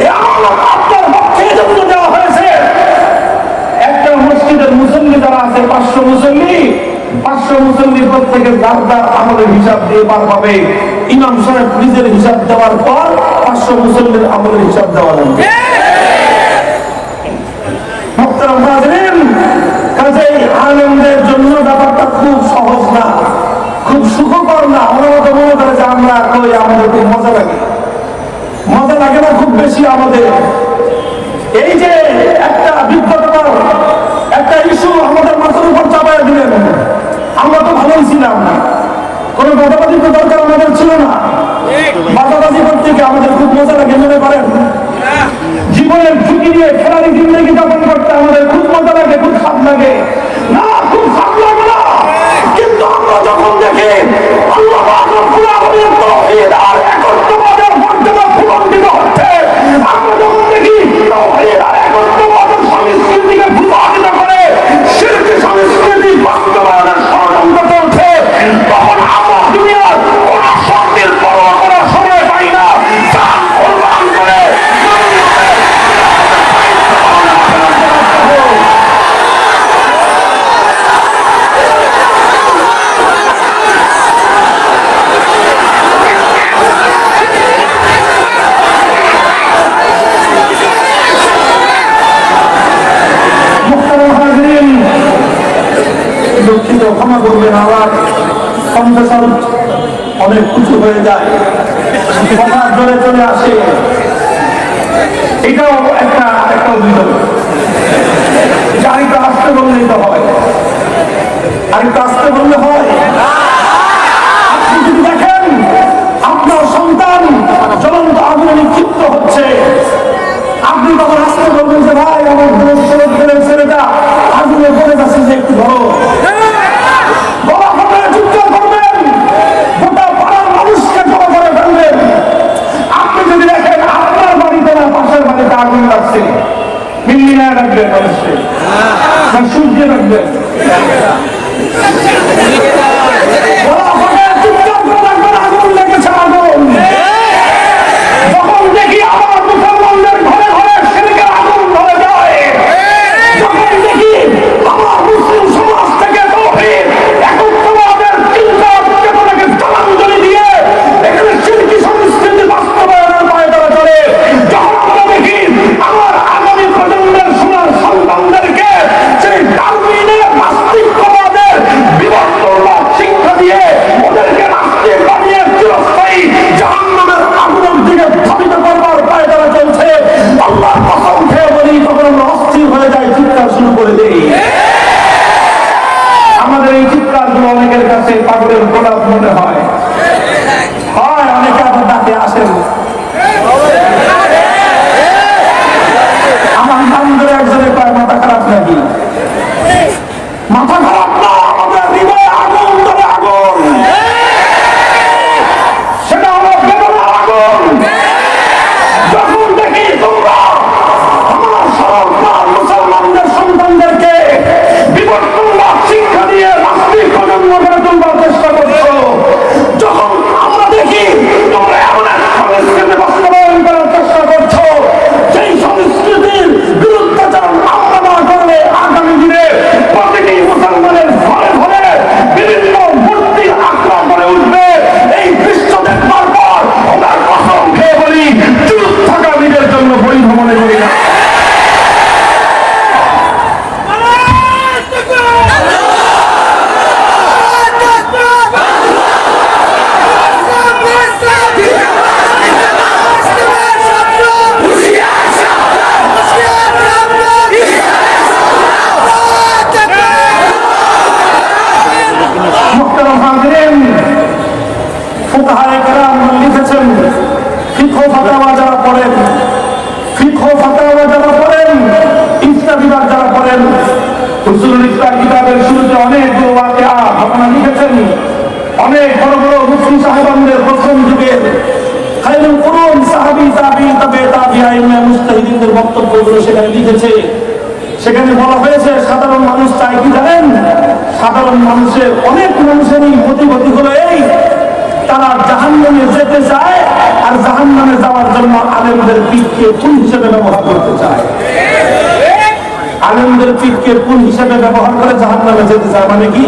এই আমানত আপনার পক্ষে জন্য দেওয়া হয়েছে। একটা মসজিদের মুসল্লি যারা আছে 500 মুসল্লি প্রত্যেকের দার আমলের হিসাব দিয়ে পার পাবে। ইমাম সাহেব নিজের হিসাব দেওয়ার পর 500 মুসল্লির আমলের হিসাব দেওয়া লাগবে। কাজেই আলেমদের জন্য ব্যাপারটা খুব সহজ না, খুব সুখকর না। আমরা তো মনে করে যে আমরা কই আমাদের খুব মজা লাগে না খুব বেশি আমাদের। এই যে একটা বিব্রতকর একটা ইস্যু আমাদের মাথার উপর চাপায় দিলেন, আমরা তো ভালোই ছিলাম না, কোন বাদাবাদি তো দরকার আমাদের ছিল না। বাদাবাদি করতে গিয়ে আমাদের খুব মজা লাগে মনে করেন। জীবনের ঝুঁকি নিয়ে খেলারি জিন্দগি যাপন করতে আমাদের খুব মজা লাগে, খুব স্বাদ লাগে না, খুব স্বাদ লাগে না। কিন্তু আমরা যখন দেখি আল্লাহ রাব্বুল আলামিনের তাওহীদ আর একত্ববাদের মর্যাদা ভূখণ্ডিত হচ্ছে, আমরা যখন দেখি তাওহীদ আর একত্ববাদের সংস্কৃতিকে ভূপাতিত করে শিরকি সংস্কৃতি বাস্তবায়নের ষড়যন্ত্র চলছে, তখন আমরা দুনিয়ার কোন শক্তির পরোয়া করার সময় পাই না। জান কোরবান করে দুঃখিত, ক্ষমা করবেন। আবার কণ্ঠস্বর অনেক কিছু হয়ে যায়, কথা জোরে চলে আসে। এটাও একটা অভিযোগ। আরেকটু আসতে বললেই তো হয়, আরেকটু আসতে বললে হয়। আপনি যদি দেখেন আপনার সন্তান জ্বলন্ত আগুনে নিক্ষিপ্ত হচ্ছে, আপনি তখন আসতে বলবেন যে ভাই আমার ছেলেটা আগুনে পড়ে যাচ্ছে, যে একটু ধরো। আপনি যদি দেখেন আপনার বাড়িতে না পাশের বাড়িতে আগুন লাগছে, মিলিয়ে রাখবেন, অবশ্যই সূর্য রাখবেন। আগুন লেগেছে, আগুন। যখন দেখি আমার মুসলমানদের ঘরে ঘরে শিরকের আগুন ধরে যায়, যখন দেখি আমার মুসলিম সমাজ থেকে তাওহীদ একত্ববাদের চিন্তা চেতনাকে জলাঞ্জলি দিয়ে এখানে শিরকি সংস্কৃতি বাস্তবায়নের পায়তারা চলে, যখন আমরা দেখি আমার আগামী প্রজন্মের সোনার সন্তানদেরকে সেই ডারউইনের নাস্তিকবাদের বিবর্তনবাদ শিক্ষা দিয়ে ওদেরকে নাস্তিক বানিয়ে চিরস্থায়ী জাহান্নামের আগুনের দিকে ধাবিত করবার পায়তারা চলছে, আল্লাহর কসম খেয়ে বলি তখন আমরা অস্থির হয়ে যাই, চিৎকার শুরু করে দেই। আমাদের এই চিৎকারগুলো অনেকের কাছে পাগলের গোলাপ মনে হয়, অনেকে আবার ডাকে আসেন। আমার নাম ধরে একজনের পায় মাথা খারাপ নাকি? মাথা খারাপ না, আমাদের হৃদয়ে আগুন ধরে আগুন, সেটা হলো বেদনার আগুন। যখন দেখি তোমরা আমার সরকার মুসলমানদের সন্তানদেরকে বিবর্তনবাদ শিক্ষা দিয়ে নাস্তিক প্রজন্ম গড়ে তোলবার চেষ্টা করছো, যখন আমরা দেখি তোমরা এমন এক সংস্কৃতি বাস্তবায়ন করার চেষ্টা করছো, সেই সংস্কৃতির বিরুদ্ধাচরণ আমরা না করলে আগামী দিনে প্রতিটি মুসলমানের ঘরে ঘরে ফুকাহায়ে কেরাম লিখেছেন, ফিকহ ফাতাওয়া যারা পড়েন, ফিকহ ফাতাওয়া যারা পড়েন, ইফতা বিভাগ যারা পড়েন, উসুলুল ইফতা কিতাবের শুরুতে অনেকগুলো ওয়াকিয়া ঘটনা লিখেছেন। অনেক বড় বড় মুফতি সাহেবানদের প্রথম যুগের খায়রুল কুরুন সাহাবী তাবিঈন তাবে তাবিঈন মুজতাহিদিনদের বক্তব্যগুলো সেখানে লিখেছে। সেখানে বলা হয়েছে সাধারণ মানুষ চায় কি জানেন? সাধারণ মানুষের অনেক মানুষেরই গতি হলো এই, তারা জাহান্নামে যেতে চায় আর জাহান্নামে যাওয়ার জন্য আলেমদের পিঠকে পুল হিসেবে ব্যবহার করতে চায়। আলেমদের পিঠকে পুল হিসেবে ব্যবহার করে জাহান্নামে যেতে চায়। মানে কি?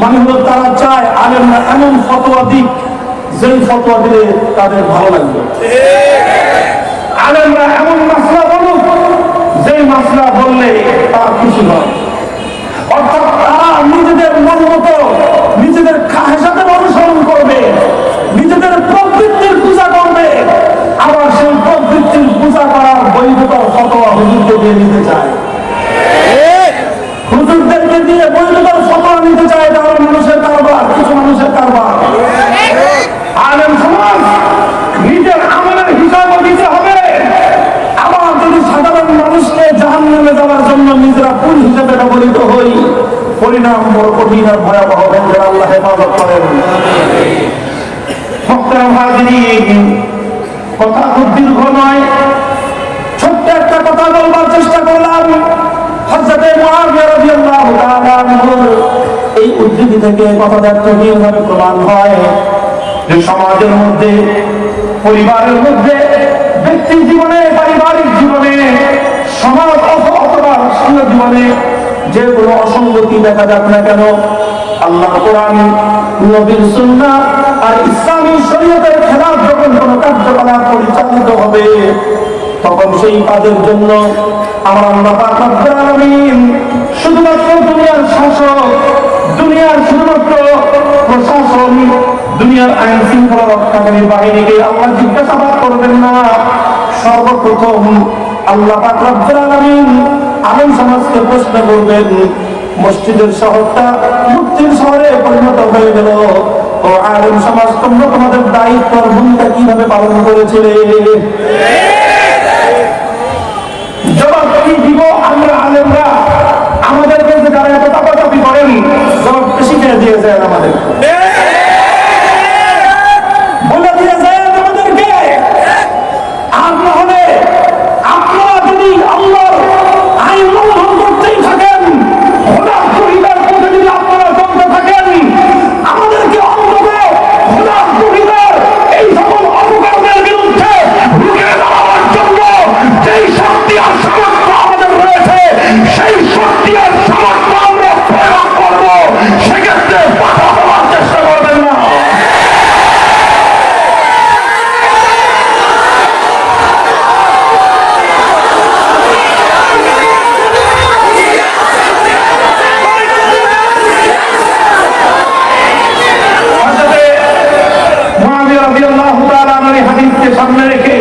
মানে হলো তারা চায় আলেমরা এমন ফতোয়া দিক যেই ফতোয়া দিলে তাদের ভালো লাগবে, আলেমরা এমন মাসলা বলুক যেই মাসলা বললে তারা খুশি হয়। অর্থাৎ তারা নিজেদের মন মতো নিজেদের খাহেসাতের অনুসরণ করবে, নিজেদের প্রবৃত্তির পূজা করবে, আবার সেই প্রবৃত্তির পূজা করার বৈধতার ফতোয়া হুজুরকে দিয়ে নিতে চায়। হুজুরদেরকে দিয়ে বৈধতার ফতোয়া নিতে চায়। এটা হলো মানুষের কারবার, কিছু মানুষের কারবার। আলেম সমাজ নিজের আমলের হিসাবও দিতে হবে, আবার যদি সাধারণ মানুষকে জাহান্নামে যাওয়ার জন্য নিজেরা পুল হিসেবে ব্যবহৃত হই, পরিণাম বড় কঠিন আর ভয়াবহ হবে। আল্লাহ হেফাজত করেন। মুহতারাম হাজিরিন, কথা খুব দীর্ঘ নয়, ছোট্ট একটা কথা বলবার চেষ্টা করলাম। হযরতে মুআবিয়া রাদিয়াল্লাহু তাআলা আনহুর এই উদ্ধৃতি থেকে কথা দায়িত্বহীনভাবে প্রমাণ হয় যে সমাজের মধ্যে, পরিবারের মধ্যে, ব্যক্তি জীবনে, পারিবারিক জীবনে, সমাজ অথবা রাষ্ট্রীয় জীবনে যে কোনো অসঙ্গতি দেখা যাক না কেন, আল্লাহ কোরআন, নবীর সুন্নাহ আর ইসলামী শরীয়তের খেলাফ যখন কোনো কার্যকলাপ পরিচালিত হবে, তখন সেই কাজের জন্য আমার আল্লাহ পাক রব্বুল আলামিন শুধুমাত্র দুনিয়ার শাসক, দুনিয়ার শুধুমাত্র প্রশাসন, দুনিয়ার আইন শৃঙ্খলা রক্ষাকারী বাহিনীকে আল্লাহ জিজ্ঞাসাবাদ করবেন না। সর্বপ্রথম আল্লাহ পাক রব্বুল আলামিন আলেম সমাজকে প্রশ্ন করবেন, মসজিদের শহরটা মুক্তির শহরে পরিণত হয়ে গেল, ও আলেম সমাজ তোমরা তোমাদের দায়িত্বের ভূমিকা কিভাবে পালন করেছিলে? জবাব কি দিব আমরা আলেমরা? আমাদেরকে যে যারা এত চাপাচাপি করেন, জবাব বেশি দিয়ে যায় আমাদের, বলে দিয়ে যায় আমাদেরকে। আর না হলে আপনারা যদি আল্লাহর আইন লঙ্ঘন করতেই থাকেন, খোদার পরিবার পথে যদি আপনারা চলতে থাকেন, আমাদেরকে অন্তত খোদার পরিবার এই সকল অপকর্মের বিরুদ্ধে রুখে দাঁড়ানোর জন্য যেই শক্তি আর সামর্থ্য আমাদের রয়েছে, সেই শক্তি আর সামর্থ্য আমরা প্রয়োগ করব। সেক্ষেত্রে বাধা দেওয়ার চেষ্টা করবেন না। সামনে রেখে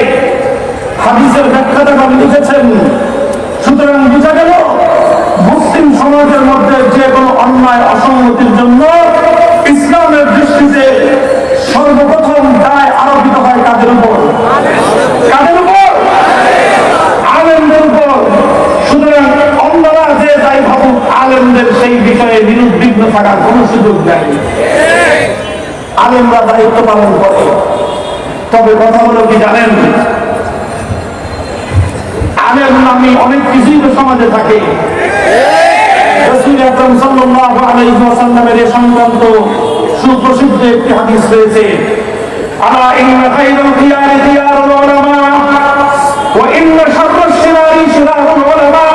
হাদিসের ব্যাখ্যাটা লিখেছেন। সুতরাং বোঝা গেল মুসলিম সমাজের মধ্যে যে কোনো অন্যায় অসঙ্গতির জন্য ইসলামের দৃষ্টিতে সর্বপ্রথম দায় আরোপিত হয় কাদের উপর? কাদের উপর? আলেমদের উপর। সুতরাং অন্যরা যে যাই ভাবুক, আলেমদের সেই বিষয়ে নিরুদ্বিগ্ন থাকার কোন সুযোগ নেই। আলেমরা দায়িত্ব পালন করে। তবে কথা হলো কি জানেন, আলেম নামে অনেক কিছুই তো সমাজে থাকে। রাসূল আকরাম সাল্লাল্লাহু আলাইহি ওয়াসাল্লামের এই সংক্রান্ত সুপ্রসিদ্ধ একটি হাদিস রয়েছে, আলা ইন্না খায়রাল খিয়ারি খিয়ারুল উলামা ওয়া ইন্না শাররাশ শিরারি শিরারুল উলামা।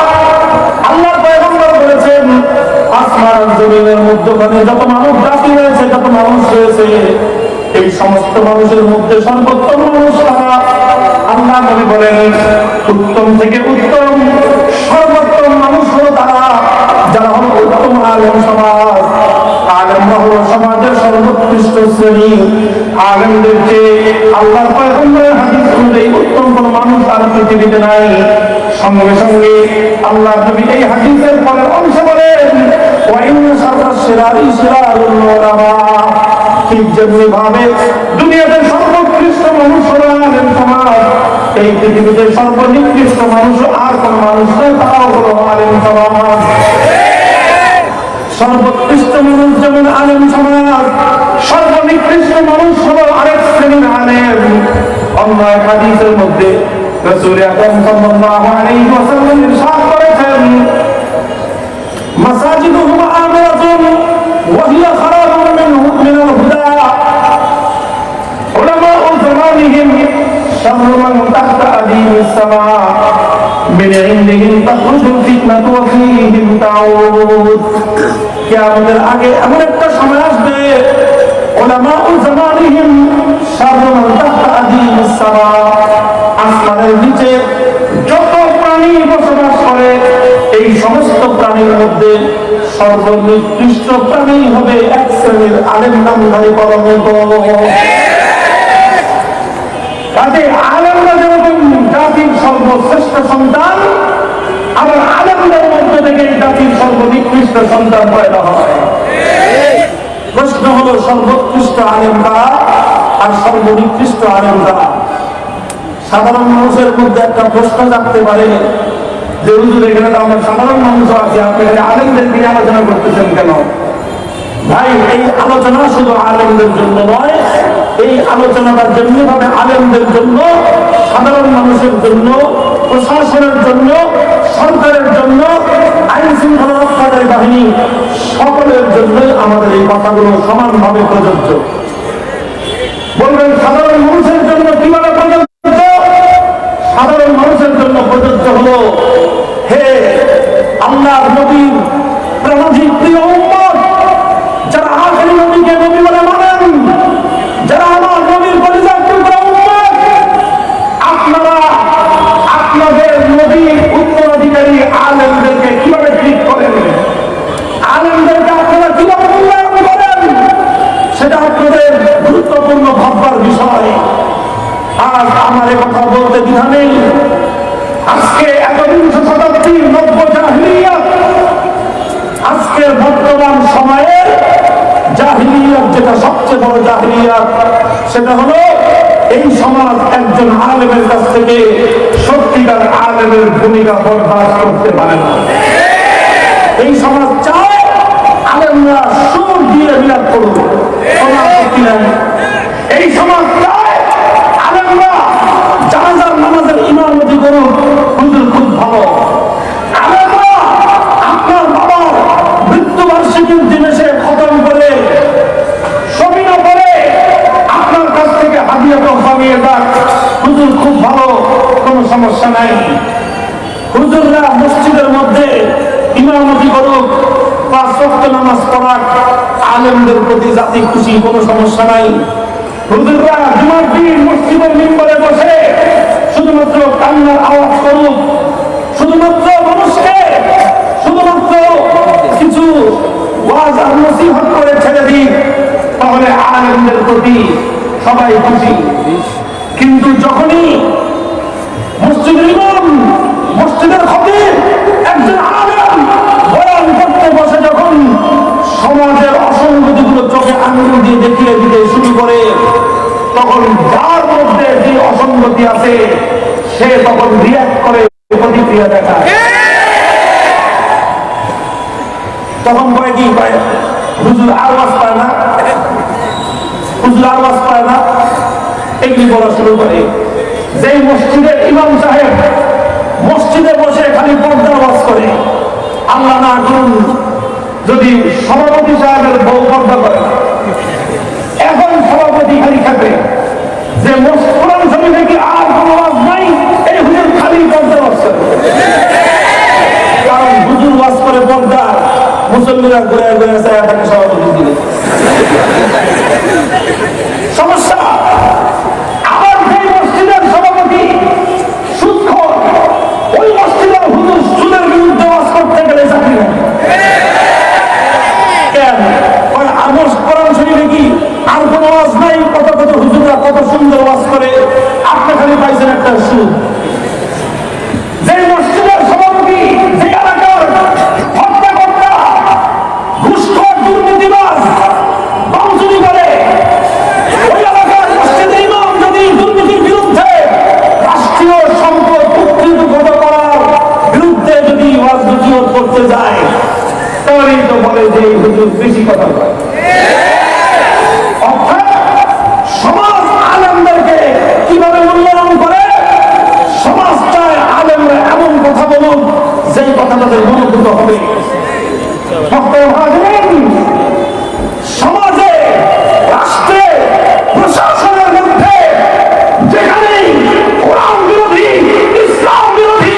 আল্লাহর পয়গম্বর বলেছেন, আসমান জমিনের মধ্যখানে যত মানব জাতি রয়েছে, যত মানুষ রয়েছে, এই সমস্ত মানুষের মধ্যে সর্বোত্তম মানুষ তারা। আল্লাহ নবী বলেন, উত্তম থেকে উত্তম সর্বোত্তম মানুষ হলো তারা যারা হলো উত্তম আলেম সমাজ। আলেমরা হলো সমাজের সর্বোৎকৃষ্ট শ্রেণী। আলেমদেরকে আল্লাহর পয়গম্বরের হাদিস অনুযায়ী উত্তম কোন মানুষ আর পৃথিবীতে নাই। সঙ্গে সঙ্গে আল্লাহ নবী এই হাদিসের পরের অংশে বলেন, ঠিক যেমনি ভাবে দুনিয়াতে সর্বোৎকৃষ্ট মানুষ হলো আলেম সমাজ, এই পৃথিবীতে সর্বনিকৃষ্ট মানুষ আর কোন মানুষ নয়, তারাও হলো আলেম সমাজ। সর্বোৎকৃষ্ট মানুষ যেমন আলেম সমাজ, সর্বনিকৃষ্ট মানুষ হলো আরেক শ্রেণীর আলেম। অন্য এক হাদিসের মধ্যে রাসূল আকরাম সাল্লাল্লাহু আলাইহি ওয়াসাল্লাম ইরশাদ করেছেন, মাসাজিদুহুম আমিরাতুন ওয়া হিয়া খারাবুন মিনাল হুদা, উলামাউ জামানিহিম শাররু মান তাহতা আদিমিস সামা, মিন ইনদিহিম তাখরুজুল ফিতনাতু ওয়া ফীহিম তাউদ। কিয়ামতের আগে এমন একটা সময় আসবে, উলামাউ জামানিহিম শাররু মান তাহতা আদিমিস সামা, আসমানের নিচে যত প্রাণী বসবাস করে এই সমস্ত প্রাণীর মধ্যে সর্বনিকৃষ্ট প্রাণী হবে এক শ্রেণীর আলেম নামধারী কলঙ্ক। কাজে আলেমরা যেরকম জাতির সর্বশ্রেষ্ঠ সন্তান, আবার আলেমদের মধ্য থেকে জাতির সর্বনিকৃষ্ট সন্তান পয়দা হয়। প্রশ্ন হলো সর্বোৎকৃষ্ট আলেম কারা আর সর্বনিকৃষ্ট আলেম কারা? সাধারণ মানুষের মধ্যে একটা প্রশ্ন জাগতে পারে যে হুজুর এখানে তো আমরা সাধারণ মানুষ আছি, আপনি এখানে আলেমদের নিয়ে আলোচনা করতেছেন কেন? ভাই, এই আলোচনা শুধু আলেমদের জন্য নয়, এই আলোচনাটা যেমনি ভাবে আলেমদের জন্য, সাধারণ মানুষের জন্য, প্রশাসনের জন্য, সরকারের জন্য, আইন শৃঙ্খলা রক্ষাকারী বাহিনী সকলের জন্যই আমাদের এই কথাগুলো সমানভাবে প্রযোজ্য। বলবেন সাধারণ মানুষের জন্য কিভাবে প্রযোজ্য? সাধারণ মানুষের জন্য প্রযোজ্য হলো, হে আল্লাহর নবীর প্রাণাধিক প্রিয় উম্মত, যারা আখেরি নবীকে নবী বলে মানেন, যারা আমার নবীর পরিচয় টুকরা উম্মত, আপনারা আপনাদের নবীর উত্তরাধিকারী আলেমদেরকে কিভাবে ট্রিট করেন, আলেমদেরকে আপনারা কিভাবে মূল্যায়ন করেন, সেটা আপনাদের গুরুত্বপূর্ণ ভাববার বিষয়। আজ আমার কথা বলতে দ্বিধা নেই। আজকে একবিংশ শতাব্দীর নব্য জাহিলিয়াত, আজকের বর্তমান সময়ের জাহিলিয়াত যেটা সবচেয়ে বড় জাহিলিয়াত, সেটা হলো এই সমাজ একজন আলেমের কাছ থেকে সত্যিকার আলেমের ভূমিকা বরদাস্ত করতে পারে না। এই সমাজ চায় আলেমরা সুর দিয়ে বিলাপ করুক, এই সমাজ চায় আলেমরা জানাজার নামাজের ইমামতি করুক, হুজুর খুব ভালো। আলেমরা আপনার বাবার মৃত্যুবার্ষিকীর দিনে সে খতম করে সবিনা করে আপনার কাছ থেকে হাদিয়া তোহফা নিয়ে যাক, হুজুর খুব ভালো, কোনো সমস্যা নাই। হুজুররা মসজিদের মধ্যে ইমামতি করুক, 5 ওয়াক্ত নামাজ পড়াক, আলেমদের প্রতি জাতি খুশি, কোনো সমস্যা নাই। হুজুররা জুমার দিন মসজিদের মিম্বরে বসে শুধুমাত্র কান্নার আওয়াজ করুক, শুধুমাত্র মানুষকে শুধুমাত্র কিছু ওয়াজ আর নসিহত করে ছেড়ে দিক, তাহলে আলেমদের প্রতি সবাই খুশি। কিন্তু যখনই মসজিদের ইমাম, মসজিদের খতিব, একজন আলেম বয়ান করতে বসে, যখন সমাজের অসঙ্গতিগুলো চোখে আঙুল দিয়ে দেখিয়ে দিতে শুরু করে, তখন যার মধ্যে যে অসঙ্গতি আছে সে তখন রিয়াক্ট করে, প্রতিক্রিয়া দেখায়। তখন করে কি পায়, হুজুর আওয়াজ পায় না, হুজুর আওয়াজ পায় না, এগুলি বলা শুরু করে। যেই মসজিদের ইমাম সাহেব মসজিদে বসে খালি পর্দা আওয়াজ করে, আল্লাহ না করুন যদি সভাপতি সাহেবের বউ পর্দা করে, এখন সভাপতি খালি খাবে যে কোরআন শরীফে কি আর কোন ওয়াজ নাই, এই হুজুর খালি পর্দা ওয়াজ করে। কারণ হুজুর ওয়াজ করে পর্দা, মুসল্লিরা ঘুরে ঘুরে যায় তাকে সভাপতি দিলে সমস্যা। আবার সেই মসজিদের সভাপতি সুদখোর, ওই মসজিদের হুজুর সুদের বিরুদ্ধে ওয়াজ করতে গেলে চাকরি নেই। কেন? কোরআন শরীফে কি আর কোন ওয়াজ নাই? কত কত হুজুররা কত সুন্দর ওয়াজ করে, আপনি খালি পাইছেন একটা সুদ। যে মসজিদের সভাপতি, যে এলাকার হত্যাকর্তা, কথা বলে। অর্থাৎ সমাজ আলেমদেরকে কিভাবে মূল্যায়ন করে? সমাজ চায় আলেমরা এমন কথা বলুন যেই কথা তাদের মনোভূত হবে। সমাজে, রাষ্ট্রে, প্রশাসনের মধ্যে যেখানেই কোরআন বিরোধী, ইসলাম বিরোধী,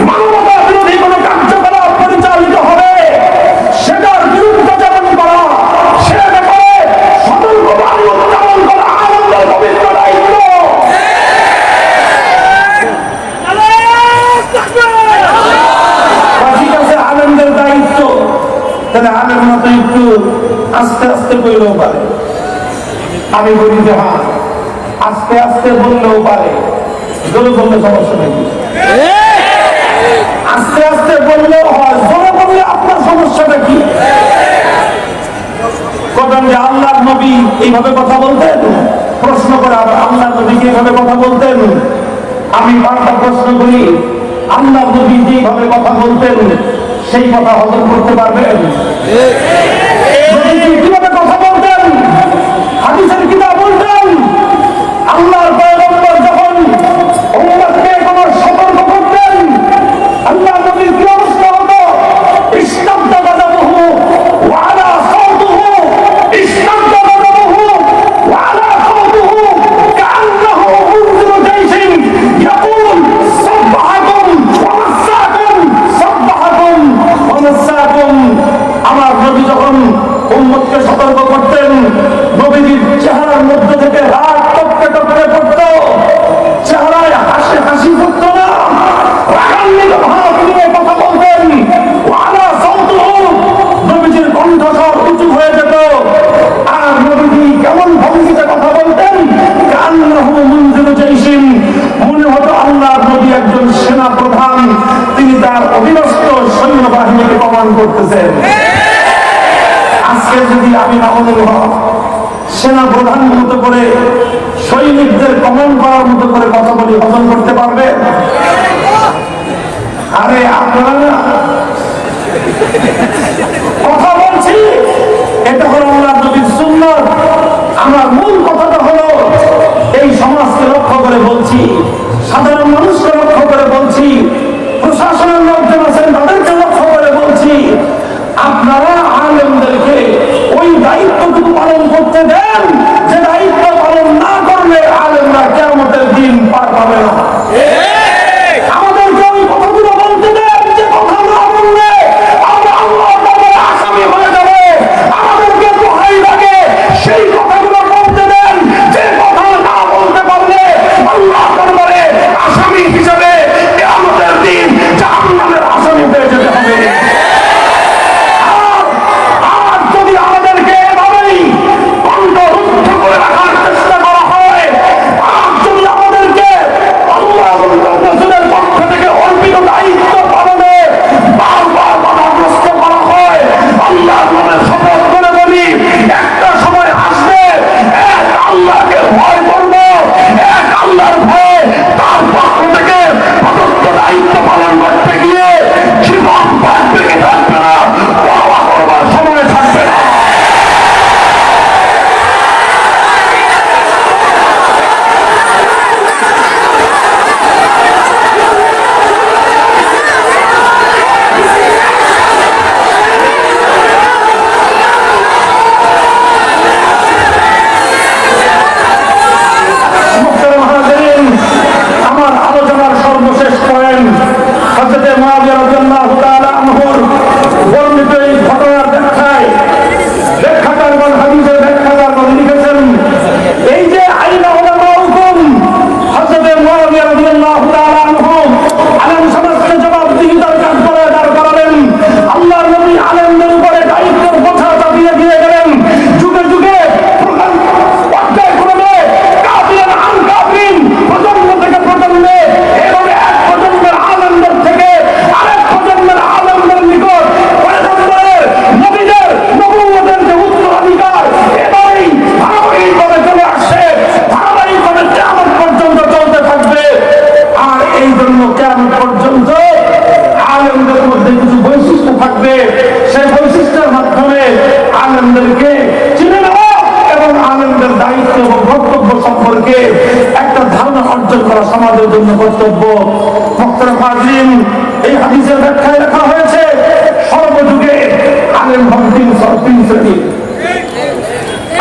মানবতা বিরোধী কোন কার্যকলাপ পরিচালিত হবে, সেটার বিরুদ্ধে যেমন করা, সে ব্যাপারে সতর্কবাণী উচ্চারণ করা আলেমদের পবিত্র দায়িত্ব। ঠিক আছে, আলেমদের দায়িত্ব, তাহলে আলেম মতো একটু আস্তে আস্তে বললেও পারে। আমি বলি যে হ্যাঁ, আস্তে আস্তে বললেও পারে, জোরে বললে সমস্যা নাকি? আস্তে আস্তে বললেও হয়, জোরে বললে আপনার সমস্যাটা কি? কবেন যে আল্লাহর নবী এইভাবে কথা বলতেন? প্রশ্ন করে আবার আল্লাহর নবী এইভাবে কথা বলতেন? আমি বারবার প্রশ্ন করি, আল্লাহর নবী যেভাবে কথা বলতেন সেই কথা হজম করতে পারবেন? কিভাবে কথা বলতেন? হাদিসের কিতাব বলতেন আল্লাহর পয়গম্বর যখন উম্মতকে কোনো সতর্ক করতেন, আল্লাহর নবীর কি অবস্থা হতো? ইসতাদ্দা গাযাবুহু ওয়া আলা সাওতুহু, ইসতাদ্দা গাযাবুহু ওয়া আলা সাওতুহু কাআন্নাহু মুনজিরু জাইশিন ইয়াকুল সাব্বাহাকুম ওয়া মাসসাকুম, সাব্বাহাকুম ওয়া মাসসাকুম। আমার নবী যখন উম্মতকে সতর্ক করতেন, নবীজির চেহারার মধ্য থেকে রাগ টপকে টপকে পড়তো, চেহারায় হাসি হাসি ফুটতো না, রাগান্বিত ভাব নিয়ে কথা বলতেন। ওয়ালা সাউতুহু, নবীজির কণ্ঠস্বর উঁচু হয়ে যেত। আর নবীজি কেমন ভঙ্গিতে কথা বলতেন? কান্নাহু মুনজিরু জাইশিন, মনে হতো আল্লাহর নবী একজন সেনা প্রধান, তিনি তার অধীনস্থ সৈন্যবাহিনীকে কমান করতেছেন। আজকে যদি আমি মামুনুল হক সেনা প্রধান মতো করে সৈনিকদের কমান করার মতো করে কথা বলি, হজম করতে পারবে? আরে আপনারা না কথা বলছি, এটা হলো আল্লাহর নবীর সুন্নাত। আমার মূল কথাটা হলো এই সমাজকে লক্ষ্য করে বলছি, সাধারণ মানুষকে লক্ষ্য করে বলছি, প্রশাসনের লোকজন আছেন তাদেরকে লক্ষ্য করে বলছি, আপনারা আলেমদেরকে ওই দায়িত্বটুকু পালন করতে দেন যে দায়িত্ব পালন না করলে আলেমরা কিয়ামতের দিন পার পাবে না। আমাদেরকে ওই কথাগুলো বলতে দেন যে কথা না বললে আমরা আল্লাহর দরবারে আসামি হয়ে যাব। আমাদেরকে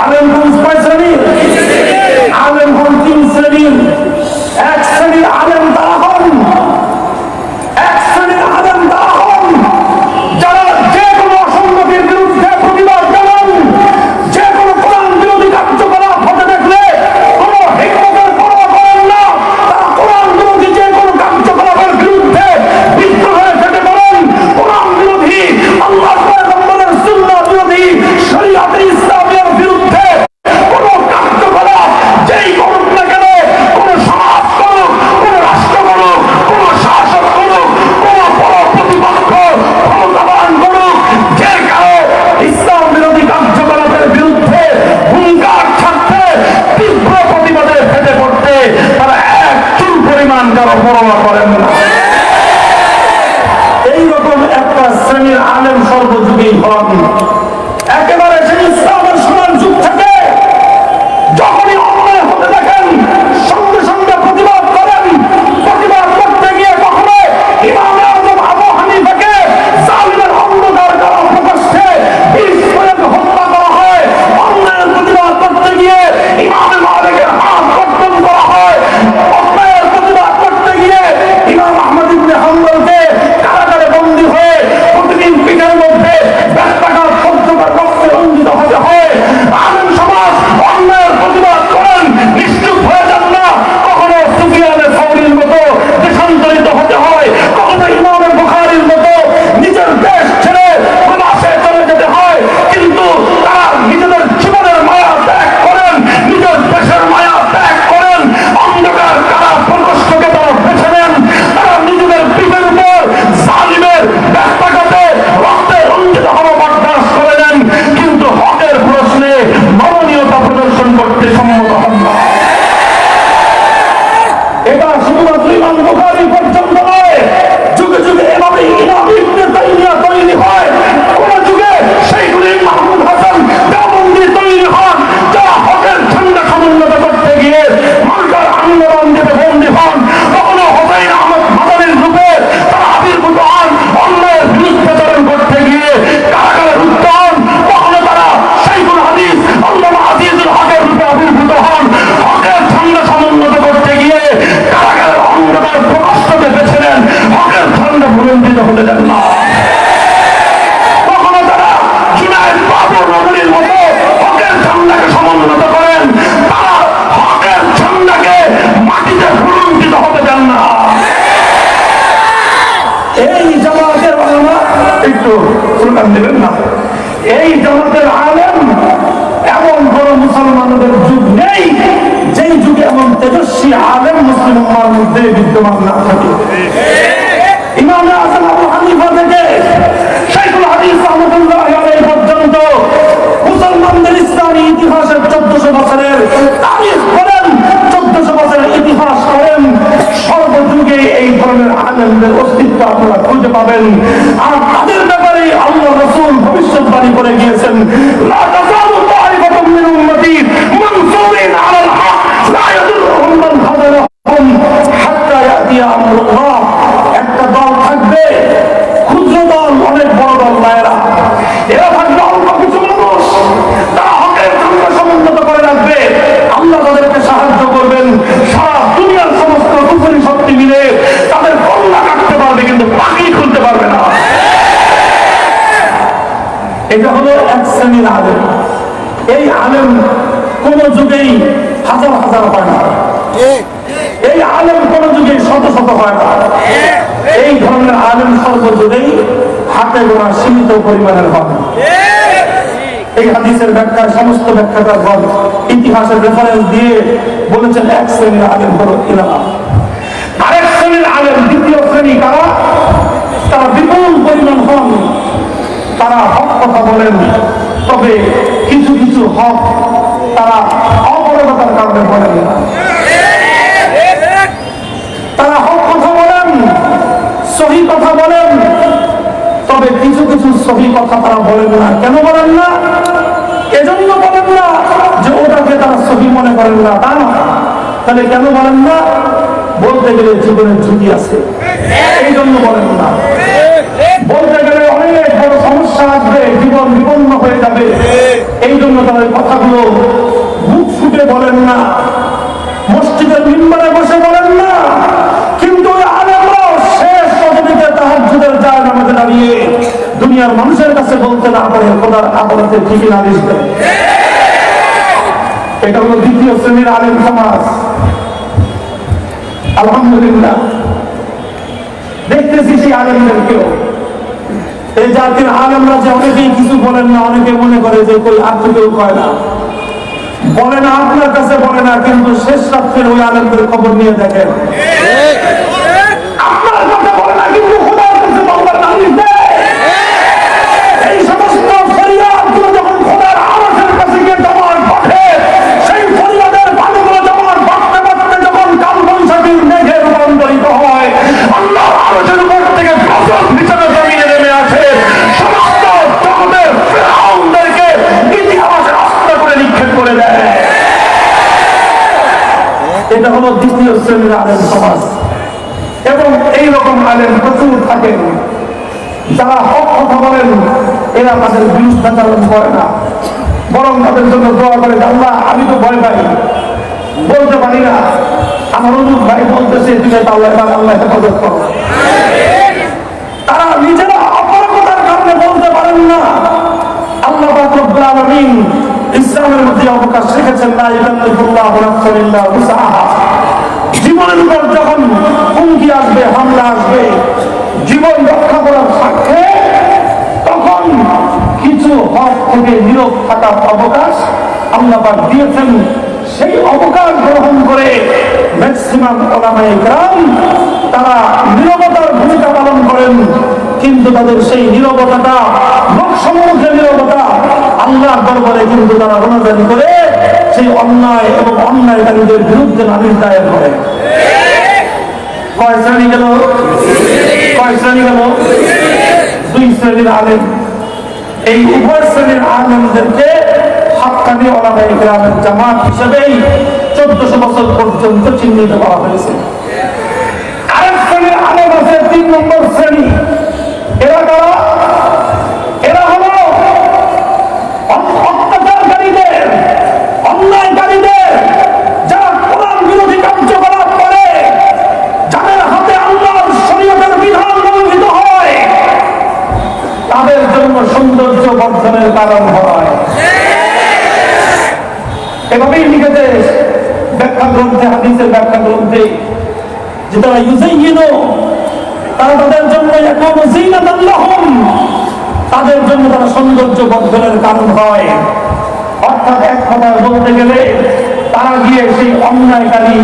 আলেম হন কয় শ্রেণীর? আলেম হন তিন শ্রেণীর। এক শ্রেণীর আলেম তারা হন, এক শ্রেণীর আলেম তারা হন যারা যে কোনো অসঙ্গতির বিরুদ্ধে প্রতিবাদ জানান, যে কোনো কোরআন বিরোধী কার্যকলাপ হতে দেখলে কোনো হিকমতের পরোয়া করেন না। তারা কোরআন বিরোধী যে কোনো কার্যকলাপের বিরুদ্ধে বিদ্রোহ হয়ে ফেটে পড়েন। কোরআন বিরোধী, আল্লাহ পয়গম্বরের সুন্নাহ বিরোধী, শরীয়তে ইসলামের বিরুদ্ধে কোনো কার্যকলাপ যেই করুক না কেন, কোনো সমাজ করুক, কোনো রাষ্ট্র করুক, কোনো শাসক করুক, কোনো বড় প্রতিপক্ষ ক্ষমতাবান করুক, যে কারো ইসলাম বিরোধী কার্যকলাপের বিরুদ্ধে হুঙ্কার ছাড়তে, তীব্র প্রতিবাদে ফেটে পড়তে তারা এক চুল পরিমাণ কারো পরোয়া করেন না। এইরকম একটা শ্রেণীর আলেম সর্বযুগেই হন। একেবারে সেই ইসলামের সমান যুগ থেকে যখনই অন্যায় হতে দেখেন সঙ্গে সঙ্গে প্রতিবাদ করেন। প্রতিবাদ করতে গিয়ে কখনো ইমাম আযম আবু হানিফাকে জালিমের অন্ধকার কারা প্রকাশ্যে বিষ প্রয়োগে হত্যা করা হয়। অন্যায়ের প্রতিবাদ করতে গিয়ে ইমাম মালিকের হাত কর্তন করা হয়। অন্যায়ের প্রতিবাদ করতে গিয়ে ইমাম আহমদ ইবনে হাম্বলকে কারাগারে বন্দী হয়ে প্রতিদিন পিঠের মধ্যে ব্যস্তাঘাত সহ্য করে রক্তে রঞ্জিত হতে হয়। আলেম সমাজ অন্যায়ের প্রতিবাদ করেন, নিশ্চুপ হয়ে যান না। কখনো সুফিয়ানে সাউরির মতো দেশান্তরিত হতে হয়, কখনো ইমামে বুখারীর মতো নিজের দেশ ছেড়ে প্রবাসে চলে যেতে হয়। কিন্তু তারা নিজেদের জীবনের মায়া ত্যাগ করেন, নিজের দেশের মায়া ত্যাগ করেন। অন্ধকার কারা প্রকোষ্ঠকে তারা বেছে নেন। তারা নিজেদের পিঠের উপর জালিমের ব্যস্তাঘাতে রক্তে রঞ্জিত হওয়া বরদাস্ত করে নেন, কিন্তু হকের প্রশ্নে নমনীয়তা প্রদর্শন করতে সম্মত হন না। এটা শুধুমাত্র ইমাম বুখারী পর্যন্ত নয়, যুগে যুগে এভাবে ইমাম ইবনে তাইমিয়া তৈরি হয়। কোন যুগে সেইগুলি মাহমুদ হাসান দেওবন্দি তৈরি হন, যারা হকের ঝান্ডা সমুন্নত করতে গিয়ে মালদার আন্দোলন যেতে বন্দী হন। কখনো হোসেন আহমদ মাদানির রূপে তারা আবির্ভূত হন, অন্যায়ের বিরুদ্ধাচরণ করতে গিয়ে কারাগারে রুদ্ধ হন। কখনো তারা শাইখুল হাদিস আল্লামা আজিজুল হকের রূপে আবির্ভূত হন, হকের ঝান্ডা সমুন্নত করতে গিয়ে কারাগারের অন্ধকার প্রকোষ্ঠকে বেছে নেন, হকের ঝান্ডা ভুলঞ্জিত হতে দেন না। কখনো তারা জুনায়েদ বাবর নগরীর মতো হকের ঝান্ডাকে সমুন্নত করেন, তারা হকের ঝান্ডাকে মাটিতে ভুলঞ্জিত হতে দেন না। এই জামাতের ওলামা, একটু স্লোগান দেবেন না, এই জামাতের আলেম এমন বড় মুসলমানদের যুগ নেই যেই যুগে এমন তেজস্বী আলেম মুসলিম উম্মার মধ্যে বিদ্যমান না থাকে। ইমাম আযম আবু হানিফা থেকে শাইখুল হাদিস রাহমাতুল্লাহি আলাইহি পর্যন্ত মুসলমানদের ইসলামী ইতিহাসের 1400 বছরের তারিখ করেন, 1400 বছরের ইতিহাস করেন। সর্বযুগে এই ধরনের আলেমদের অস্তিত্ব আপনারা খুঁজে পাবেন। আর তাদের ব্যাপারে আল্লাহ রাসূল ভবিষ্যৎবাণী করে গিয়েছেন, লা তাযালু তাইফাতুম মিন উম্মতি মানসুরিন আলাল হক লা ইয়াদুররুহুম মান খাযালাহুম হাত্তা ইয়াতিয়া আমরুল্লাহ। একটা দল থাকবে, ক্ষুদ্র দল, অনেক বড় দল নায়রা, এরা থাকবে অল্প কিছু মানুষ, তারা হকের ঝান্ডা সমুন্নত করে রাখবে। আল্লাহ তাদেরকে সাহায্য করবেন। সারা দুনিয়ার সমস্ত কুফরি শক্তি মিলে তাদের কল্লা কাটতে পারবে, কিন্তু পাখি খুলতে পারবে না। এটা হলো এক শ্রেণীর আলেম। এই আলেম কোন যুগেই হাজার হাজার হয় না, এই আলেম কোন যুগে শত শত হয় না। এই ধরনের আলেম সর্বযুগেই হাতে গোনা সীমিত পরিমাণের হয়। এই হাদিসের ব্যাখ্যায় সমস্ত ব্যাখ্যাকারগণ ইতিহাসের রেফারেন্স দিয়ে বলেছেন এক শ্রেণীর আলেম হলো ইমাম। আরেক শ্রেণীর আলেম, দ্বিতীয় শ্রেণী কারা? তারা বিপুল পরিমাণ হন, তারা হক কথা বলেন, তবে কিছু কিছু হক তারা অপরগতার কারণে বলেন না। তারা হক কথা বলেন, সহি কথা বলেন, তবে কিছু কিছু সহি কথা তারা বলেন না। কেন বলেন না? এজন্য বলেন না যে ওটাকে তারা সহি মনে করেন না, তা না। তাহলে কেন বলেন না? বলতে গেলে জীবনের ঝুঁকি আছে, এই জন্য বলেন না। বলতে গেলে অনেক বড় সমস্যা আসবে, জীবন বিপন্ন হয়ে যাবে, এই জন্য তারা এই কথাগুলো বুক ফুটে বলেন না, মসজিদের মিম্বরে বসে বলেন না, কিন্তু ওই আলেমরাও শেষ পদবীতে তাহাজ্জুদের যায় নামাজে দাঁড়িয়ে দুনিয়ার মানুষের কাছে বলতে না পারে খোদার আদালতে ঠিকই নালিশ দেয়। এটা হলো দ্বিতীয় শ্রেণীর আলেম সমাজ। আলহামদুলিল্লাহ দেখতেছি সেই আলেমদেরকেও, এই জাতির আলেমরা যে অনেকেই কিছু বলেন না, অনেকে মনে করে যে কই আর তো কেউ কয় না, বলে না, আপনার কাছে বলে না, কিন্তু শেষ রাত্রের ওই আলেমদের খবর নিয়ে দেখেন, আপনার কাছে বলে না কিন্তু খোদার কাছে বলবার নালিশ দেয়। এই সমস্ত ফরিয়াদগুলো যখন খোদার আরশের কাছে গিয়ে জমাট বাঁধে, সেই ফরিয়াদের পানিগুলো জমাট বাঁধতে বাঁধতে যখন কালবৈশাখীর মেঘে রূপান্তরিত হয়, আল্লাহর আরশের উপর থেকে ফসল হিসেবে জমিনে নেমে আসে, সমস্ত জগতের ফিরআউনদেরকে ইতিহাসে রাস্তা করে নিক্ষেপ করে দেয়। এটা হলো দ্বিতীয় শ্রেণীর আলেম সমাজ। এবং এইরকম আলেম প্রচুর থাকেন যারা হক কথা বলেন, এরা তাদের বিরুদ্ধাচরণ করে না, বরং তাদের জন্য দোয়া করে, আল্লাহ আমি তো ভয় পাই, বলতে পারি না, আমার অনুপ ভাই বলতেছে তুমি আল্লাহ আল্লাহ হেফাজত করো। তারা নিজেরা অপরাধতার কারণে বলতে পারেন না। আল্লাহ পাক রব্বুল আলামিন ইসলামের মধ্যে অবকাশ রেখেছেন, লা ইলাহা ইল্লাল্লাহ উসাহা। জীবনের উপর যখন হুমকি আসবে, হামলা আসবে, জীবন রক্ষা করার স্বার্থে তখন কিছু হক থেকে নীরব থাকার অবকাশ আল্লাহ পাক দিয়েছেন। সেই অবকাশ গ্রহণ করে ম্যাক্সিমাম উলামায়ে কেরাম তারা নীরবতার ভূমিকা পালন করেন, কিন্তু তাদের সেই নীরবতাটা, লোকসম্মুখে নীরবতা, আল্লাহর দরবারে কিন্তু তারা রোনাজারি করে সেই অন্যায় এবং অন্যায়কারীদের বিরুদ্ধে নালিশ দায়ের করে। কয় শ্রেণী গেল? কয় শ্রেণী গেল? দুই শ্রেণীর আলেম। এই উভয় শ্রেণীর আলেমদেরকে হাক্কানি উলামায়ে কেরামের জামাত হিসেবেই 1400 বছর পর্যন্ত চিহ্নিত করা হয়েছে। আরেক শ্রেণীর আলেম আছে, 3 নম্বর শ্রেণী। এরা কারা? এরা হলো অত্যাচারকারীদের, অন্যায়কারীদের, যারা কোরআন বিরোধী কার্যকলাপ করে, যাদের হাতে আল্লাহর শরীয়তের বিধান লঙ্ঘিত হয়, তাদের জন্য সৌন্দর্য বর্ধনের কারণ হয়। এভাবেই লিখেছে ব্যাখ্যা গ্রন্থে, হাদিসের ব্যাখ্যা গ্রন্থে, যে তারা ইউযায়্যিনু, তারা তাদের জন্য ইয়াকুনু যিনাতাল লাহুম, তাদের জন্য তারা সৌন্দর্য বর্ধনের কারণ হয়। অর্থাৎ এক কথায় বলতে গেলে তারা গিয়ে সেই অন্যায়কারী,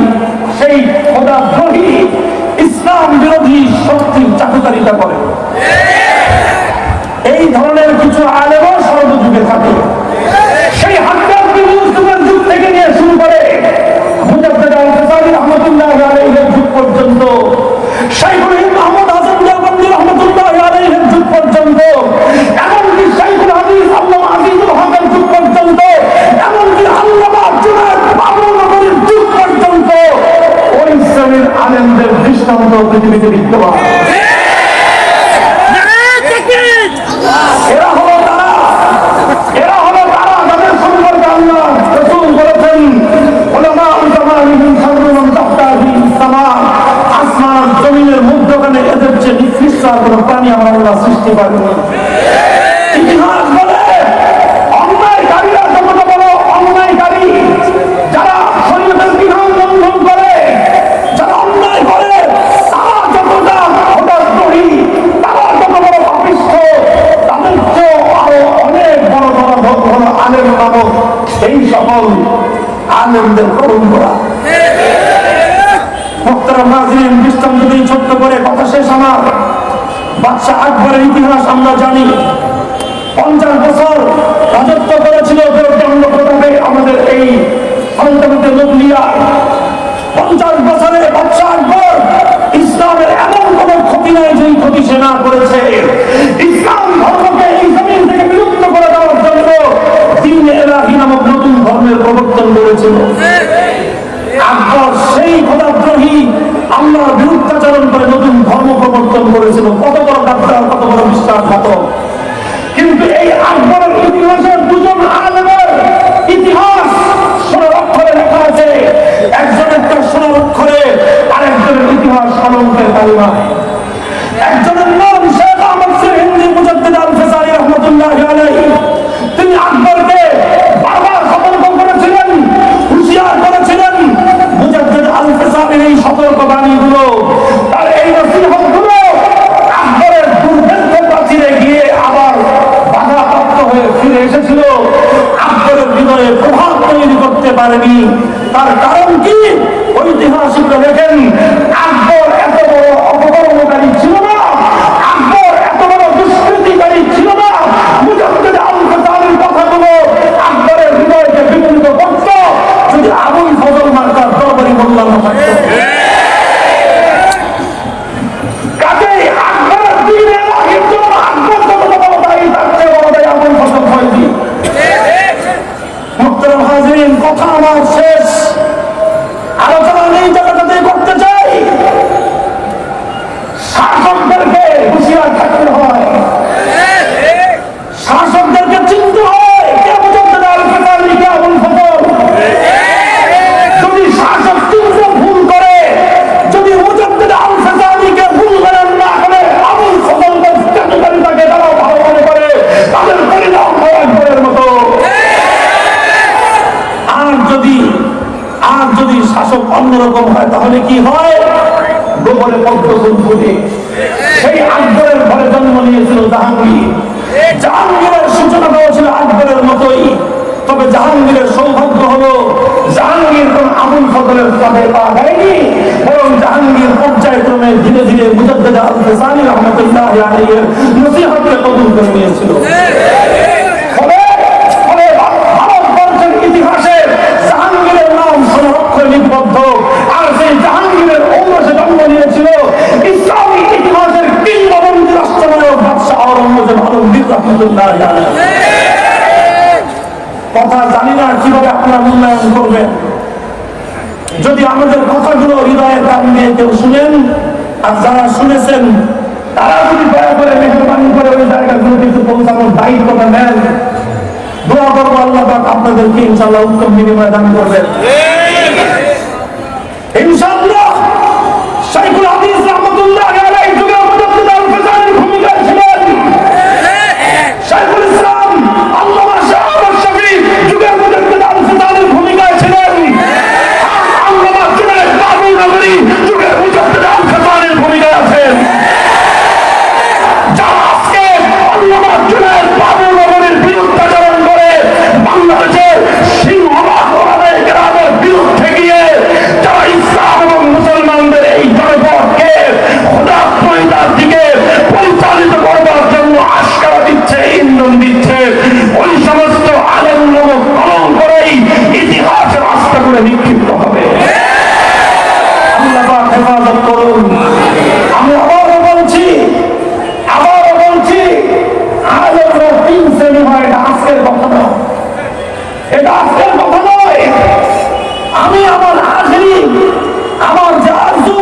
সেই খোদাদ্রোহী, ইসলাম বিরোধী শক্তির চাটুকারিতা করে। এই ধরনের কিছু আলেমও সর্বযুগে থাকে। সেই হাজ্জাজ বিন ইউসুফের যুগ থেকে নিয়ে শুরু করে মুজাদ্দিদ আল-গাজ্জালী রাহমাতুল্লাহি আলাইহির যুগ পর্যন্ত, শাইখুল মাহমুদ হাসান দেওবন্দি রাহমাতুল্লাহি আলাইহির যুগ পর্যন্ত, এমনকি শাইখুল হাদিস আল্লামা আজিজুল হকের যুগ পর্যন্ত, এমনকি আল্লামা জুনায়েদ বাবুনগরীর যুগ পর্যন্ত ওই শ্রেণীর আলেমদের দৃষ্টান্ত পৃথিবীতে বিদ্যমান। এরা হলো তারা, এরা হলো তারা যাদের সম্পর্কে আল্লাহ রাসূল বলেছেন, উলামা উলামাহিম শাররুন তাহতাহি সামা, আসমান জমিনের মধ্যখানে এদের চেয়ে নিকৃষ্ট আর কোনো প্রাণী আমার আল্লাহ সৃষ্টি করেনি। ইতিহাস বলে অন্যায়কারীরা যতটা বড় অন্যায়কারী, যারা শরীয়তের বিধান লঙ্ঘন করে, যারা অন্যায় করে, তারা যতটা খোদাদ্রোহী, তারা যত বড় পাপিষ্ঠ, তাদের চেয়েও আরো অনেক বড় বড় বড় আলেম নামক এই সকল আলেমদের পরম্পরা। মুহতারাম নাযিরিন, দৃষ্টান্ত দিয়ে ছোট্ট করে কথা শেষ আমার। বাদশাহ আকবরের ইতিহাস আমরা জানি। 50 বছর রাজত্ব করেছিল প্রচন্ড প্রতাপে আমাদের এই সালতানাতে নবুইয়া। 50 বছরে বাদশাহ আকবর ইসলামের এমন কোন ক্ষতি নাই যে ক্ষতি সে না করেছে। ইসলাম ধর্মকে এই জমিন থেকে বিলুপ্ত করে দেওয়ার জন্য দ্বীন ইলাহি নামক নতুন ধর্মের প্রবর্তন করেছিল। আকবর সেই খোদাদ্রোহী, আল্লাহর বিরুদ্ধাচরণ করে নতুন ধর্ম প্রবর্তন করেছিল। কত বড় গাদ্দার, কত বড় বিশ্বাসঘাতক! কিন্তু এই আকবরের ইতিহাসের দুজন আলেমের ইতিহাস সোনার অক্ষরে লেখা আছে, একজনের তার সোনার অক্ষরে, আরেকজনের ইতিহাস কলঙ্কের কালিমায়। একজনের নাম শেখ আহমদ সিরহিন্দি মুজাদ্দিদ আল-ফিসানি রাহমাতুল্লাহি আলাইহি। তিনি আকবরকে বারবার সতর্ক করেছিলেন, হুঁশিয়ার করেছিলেন। মুজাদ্দিদ আল-ফিসানির এই সতর্ক বাণীগুলো, তার এই নসিহতগুলো আকবরের দুর্ভেদ্য প্রাচীরে গিয়ে আবার বাধাপ্রাপ্ত হয়ে ফিরে এসেছিল। আকবরের হৃদয়ে প্রভাব তৈরি করতে পারেনি। তার কারণ কি? ঐতিহাসিকরা দেখেন, আকবর এত বড় অপকর্মকারী ছিল না, আকবর এত বড় দুষ্কৃতিকারী ছিল না। মুজাদ্দিদ আল-ফিসানির কথাগুলো আকবরের হৃদয়কে বিকৃত করত যদি আবুল ফজল মার্কার দরবারি মোল্লা না থাকত। কাজেই আকবরের দিনে ইলাহির জন্য আকবর যতটা বড় দায়ী, তার চেয়ে বড় দায়ী আবুল ফজল ফয়জী। মুহতারাম হাজিরিন, কথা আমার শেষ, আলোচনা এই জায়গাটাতে করতে চাই। শাসকদেরকে হুঁশিয়ার থাকতে হয়, শাসকদেরকে চিনতে হয় কে মুজাদ্দিদ আল-ফিসানি, কে আবুল ফজল। যদি শাসক চিনতে ভুল করে, যদি মুজাদ্দিদ আল-ফিসানিকে ভুল করেন না করে আবুল ফজলকে ত্যাগকারিতাকে তারা ভালো মনে করে, তাদের পরিণাম হয় আকবরের মতো। আর যদি শাসক অন্যরকম হয় তাহলে কি হয়? গোপনে পদ্মফুল ফুটে। সেই আকবরের ঘরে জন্ম নিয়েছিল জাহাঙ্গীর। জাহাঙ্গীরের সূচনাটাও ছিল আকবরের মতোই। তবে জাহাঙ্গীরের সৌভাগ্য হলো জাহাঙ্গীর কোন আবুল ফজলের পদে পা দেয়নি, বরং জাহাঙ্গীর পর্যায়ক্রমে ধীরে ধীরে মুজাদ্দিদ আল-ফিসানি রাহমাতুল্লাহি আলাইহির নসিহতকে কবুল করে নিয়েছিল। ভারতবর্ষের ইতিহাসে জাহাঙ্গীরের নাম সোনার অক্ষরে লিপিবদ্ধ। আর সেই জাহাঙ্গীরের ঔরসে জন্ম নিয়েছিল ইসলামী ইতিহাসের কিংবদন্তি রাষ্ট্রনায়ক বাদশাহ আওরঙ্গজেব আলমগীর রাহমাতুল্লাহি আলাইহি। কথা জানি না কিভাবে আপনারা মূল্যায়ন করবেন। যদি আমাদের কথাগুলো হৃদয়ের কান দিয়ে কেউ শুনেন, আর যারা শুনেছেন তারা যদি দয়া করে মেহরবানি করে ওই জায়গাগুলো কিছু পৌঁছানোর দায়িত্বটা নেন, দোয়া করবো আল্লাহ পাক আপনাদেরকে ইনশাআল্লাহ উত্তম বিনিময় দান করবেন ইনশাআল্লাহ। শাইখুল হাদিস রাহমাতুল্লাহি আলাইহি যুগে মুজাদ্দিদ আল-ফিসানির ভূমিকা ছিলেন। শাইখুল ইসলাম আল্লামা শাহ আহমদ শফী যুগে মুজাদ্দিদ আল-ফিসানির ভূমিকা ছিলেন। আল্লামা জুনায়েদ বাবুনগরী যুগে মুজাদ্দিদ আল-ফিসানির ভূমিকা আছেন। যারা আজকে আল্লামা জুনায়েদ বাবুনগরীর বিরুদ্ধাচরণ করে বাংলাদেশের সিংহভাগ ওলামায়ে কেরামের বিরুদ্ধে গিয়ে যারা ইসলাম এবং মুসলমানদের এই জনপদকে খোদাত্মতার দিকে পরিচালিত করবার জন্য আশকারা দিচ্ছে, ইন্ধন দিচ্ছে, ওই সমস্ত আলেমগুলো কলম করেই ইতিহাসের রাস্তা করে নিক্ষিপ্ত হবে। আল্লাহ পাক হেফাজত করুন। আমি আবারও বলছি, আলেমরা তিন শ্রেণী হয়, এটা আজকের কথা নয়, এটা আজকের কথা নয়। আমি আমার হাজিরিন, আমার যে আরজু,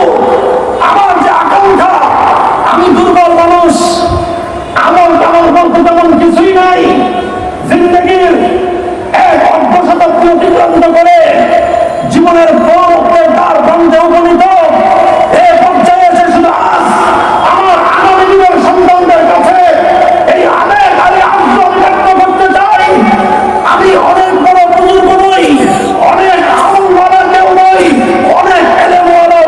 আমার যে আকাঙ্ক্ষা, আমি দুর্বল মানুষ, আমার তেমন বলতে তেমন কিছুই নাই। জিন্দগির এক অর্ধশতাব্দী অতিক্রান্ত করে জীবনের পরবর্তী তার বন্ধে উপনীত এ পর্যায়ে এসে শুধু আজ আমার আগামী দিনের সন্তানদের কাছে এই আবেগ আমি আগ্রহ ব্যক্ত করতে চাই। আমি অনেক বড় বুজুর্গ নই, অনেক আমলওয়ালা কেউ নই, অনেক এলেমওয়ালা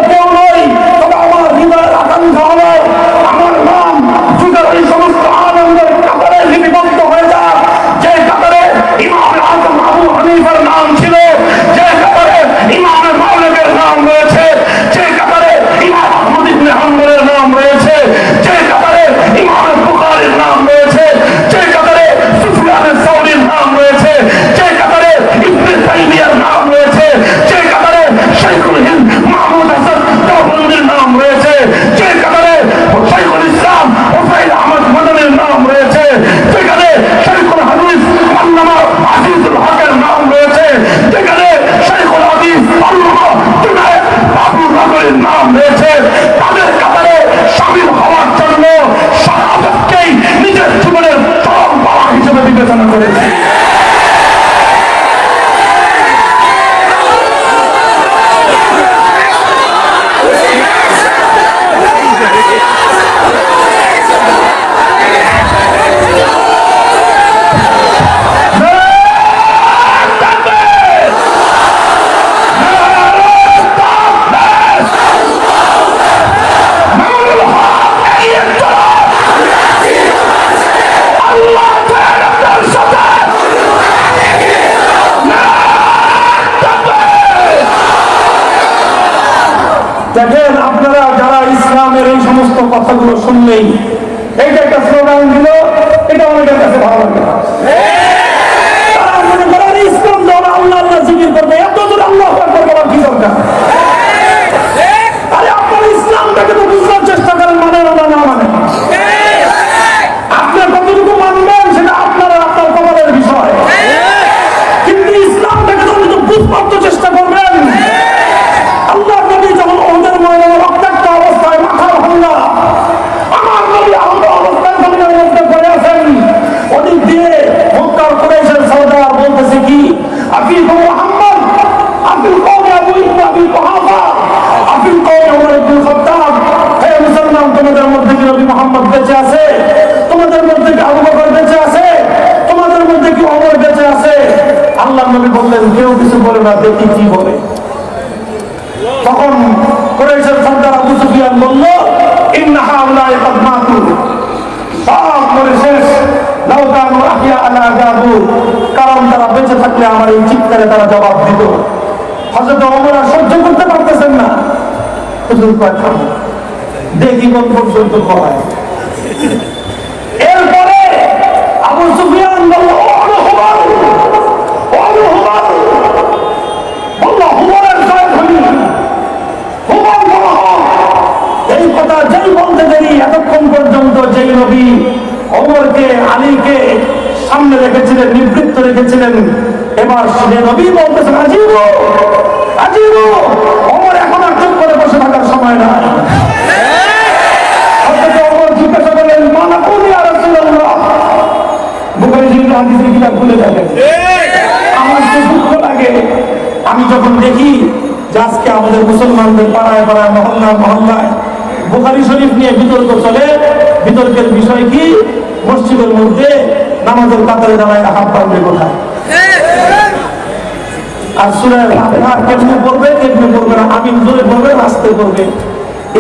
আফিকুম মুহাম্মদ, আফিল কওমে আবু ইবনে আবি কুহাফা, আফিল কওমে ওমর ইবনে খাত্তাব। হে মুসলমান, তোমাদের মধ্যে কি নবী মুহাম্মদ বেঁচে আছে? তোমাদের মধ্যে কি আবু বকর বেঁচে আছে? তোমাদের মধ্যে কি ওমর বেঁচে আছে? আল্লাহর নবী বললেন, কেউ কিছু বলে না, দেখি কি বলে। তখন কুরাইশের সর্দার আবু সুফিয়ান বলল, ইন্না হাউলাই ক্বাদ মাতু, সব মরে শেষ। লাউ কানু আহইয়া আলা যাবু, কারণ তারা বেঁচে থাকলে আমার এই চিৎকারে তারা জবাব দিত। হযরত ওমর আর সহ্য করতে পারতেছেন না, হুজুর কয় থামো, দেখি কোন পর্যন্ত হয়। এরপরে আবু সুফিয়ান বলল, ওরে হুবাল, ওরে হুবাল, বলল হুবালের জয় ধ্বনি, হুবাল বলো। এই কথা যেই বলতে দেরি, এতক্ষণ পর্যন্ত যেই নবী ওমরকে, আলীকে সামনে রেখেছিলেন, নিবৃত্ত রেখেছিলেন, এবার সে নবী বলতেছেন, আজিব আজিব। ওমর এখন আর চুপ করে বসে থাকার সময় না। ওমর জিজ্ঞাসা করলেন, মা নাকুল ইয়া রাসূলুল্লাহ। বুখারী শরীফ হাদিসের কিতাব খুলে দেখেন। আমার যে দুঃখ লাগে, আমি যখন দেখি যে আজকে আমাদের মুসলমানদের পাড়ায় পাড়ায়, মহল্লায় মহল্লায় বুখারী শরীফ নিয়ে বিতর্ক চলে। বিতর্কের বিষয় কি? মসজিদের মধ্যে নামাজের কাতারে দাঁড়ায় হাত বাঁধবে কোথায়, আর সূরা ফাতিহা কেমনে পড়বে, কেমনে পড়বে না, আমিন জোরে পড়বে, আস্তে পড়বে।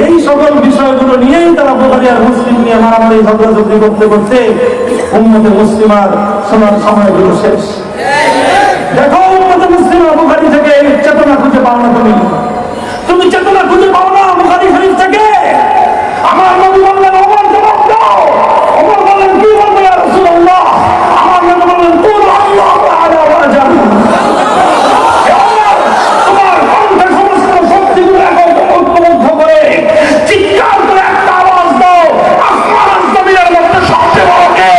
এই সকল বিষয়গুলো নিয়েই তারা বুখারী আর মুসলিম নিয়ে মারামারি ঝগড়াঝগড়ি করতে করতে উম্মতে মুসলিমার শোনার সময়গুলো শেষ। দেখো উম্মতে মুসলিমা বুখারী থেকে এই চেতনা খুঁজে পাও না। তুমি চেতনা খুঁজে পাও না বুখারী শরীফ থেকে। আমার নবী বললেন, ওমর জবাব দাও। ওমর বললেন, কি বলবো ইয়া রাসূলুল্লাহ? আমার নবী বললেন, কুল আল্লাহু তাআলা ওয়া জাল। তোমার কণ্ঠে সমস্ত শক্তিগুলো ঐক্যবদ্ধ করে চিৎকার করে একটা আওয়াজ দাও, আসমান জমিনের মধ্যে সবচেয়ে বড় কে?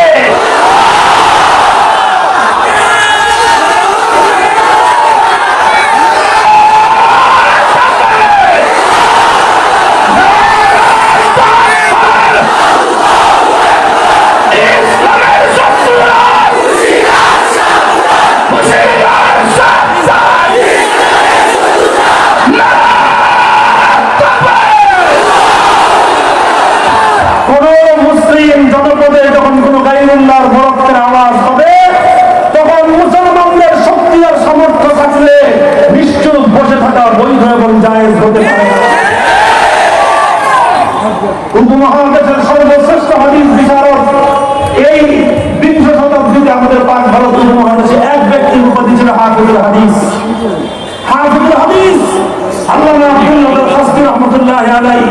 উপমহাদেশের সর্বশ্রেষ্ঠ হাদিস বিচারক এই বিংশ শতাব্দীতে আমাদের পাক ভারত উপমহাদেশে এক ব্যক্তির উপাধি ছিল হাফিজুল হাদিস। হাফিজুল হাদিস আল্লামা আব্দুল শাস্তি রাহমাতুল্লাহি আলাইহি।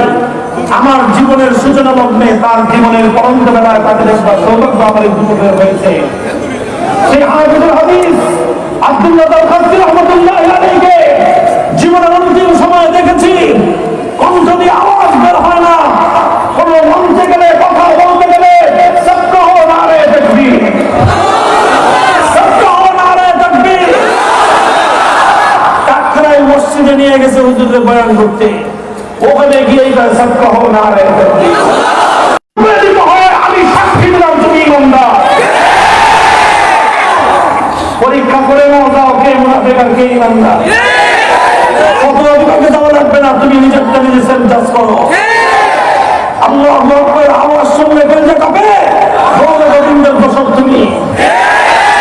আমার জীবনের সূচনা লগ্নে তার জীবনের পরন্ত বেলায় তাকে দেখবার সৌভাগ্য আমার জীবনে হয়েছে। সেই হাফিজুল হাদিস আব্দুল্লাহ শাস্তি রাহমাতুল্লাহি আলাইহিকে জীবনের অন্তিম সময়ে দেখেছি, কণ্ঠ দিয়ে আওয়াজ বের হয় না, কোন মঞ্চে গেলে কথা বলতে গেলে সবকহ নারে তাকবীর, সবকহ নারে তাকবীর। কাকরাই মসজিদে নিয়ে গেছে হুজুরে বয়ান করতে, ওখানে গিয়েই সবকহ নারে তাকবীর। আমি সাক্ষী দিলাম তুমি ইমানদার। পরীক্ষা করে নাও, যাও কে মুনাফিক আর কে ইমানদার। কত অভিভাবকে যাওয়া লাগবে না, তুমি নিজেরটা নিজে সেন্টাস করো। আল্লাহু আকবার আওয়াজ শুনলে ফেলতে কাঁপে, বলে গোবিন্দের দোষক তুমি।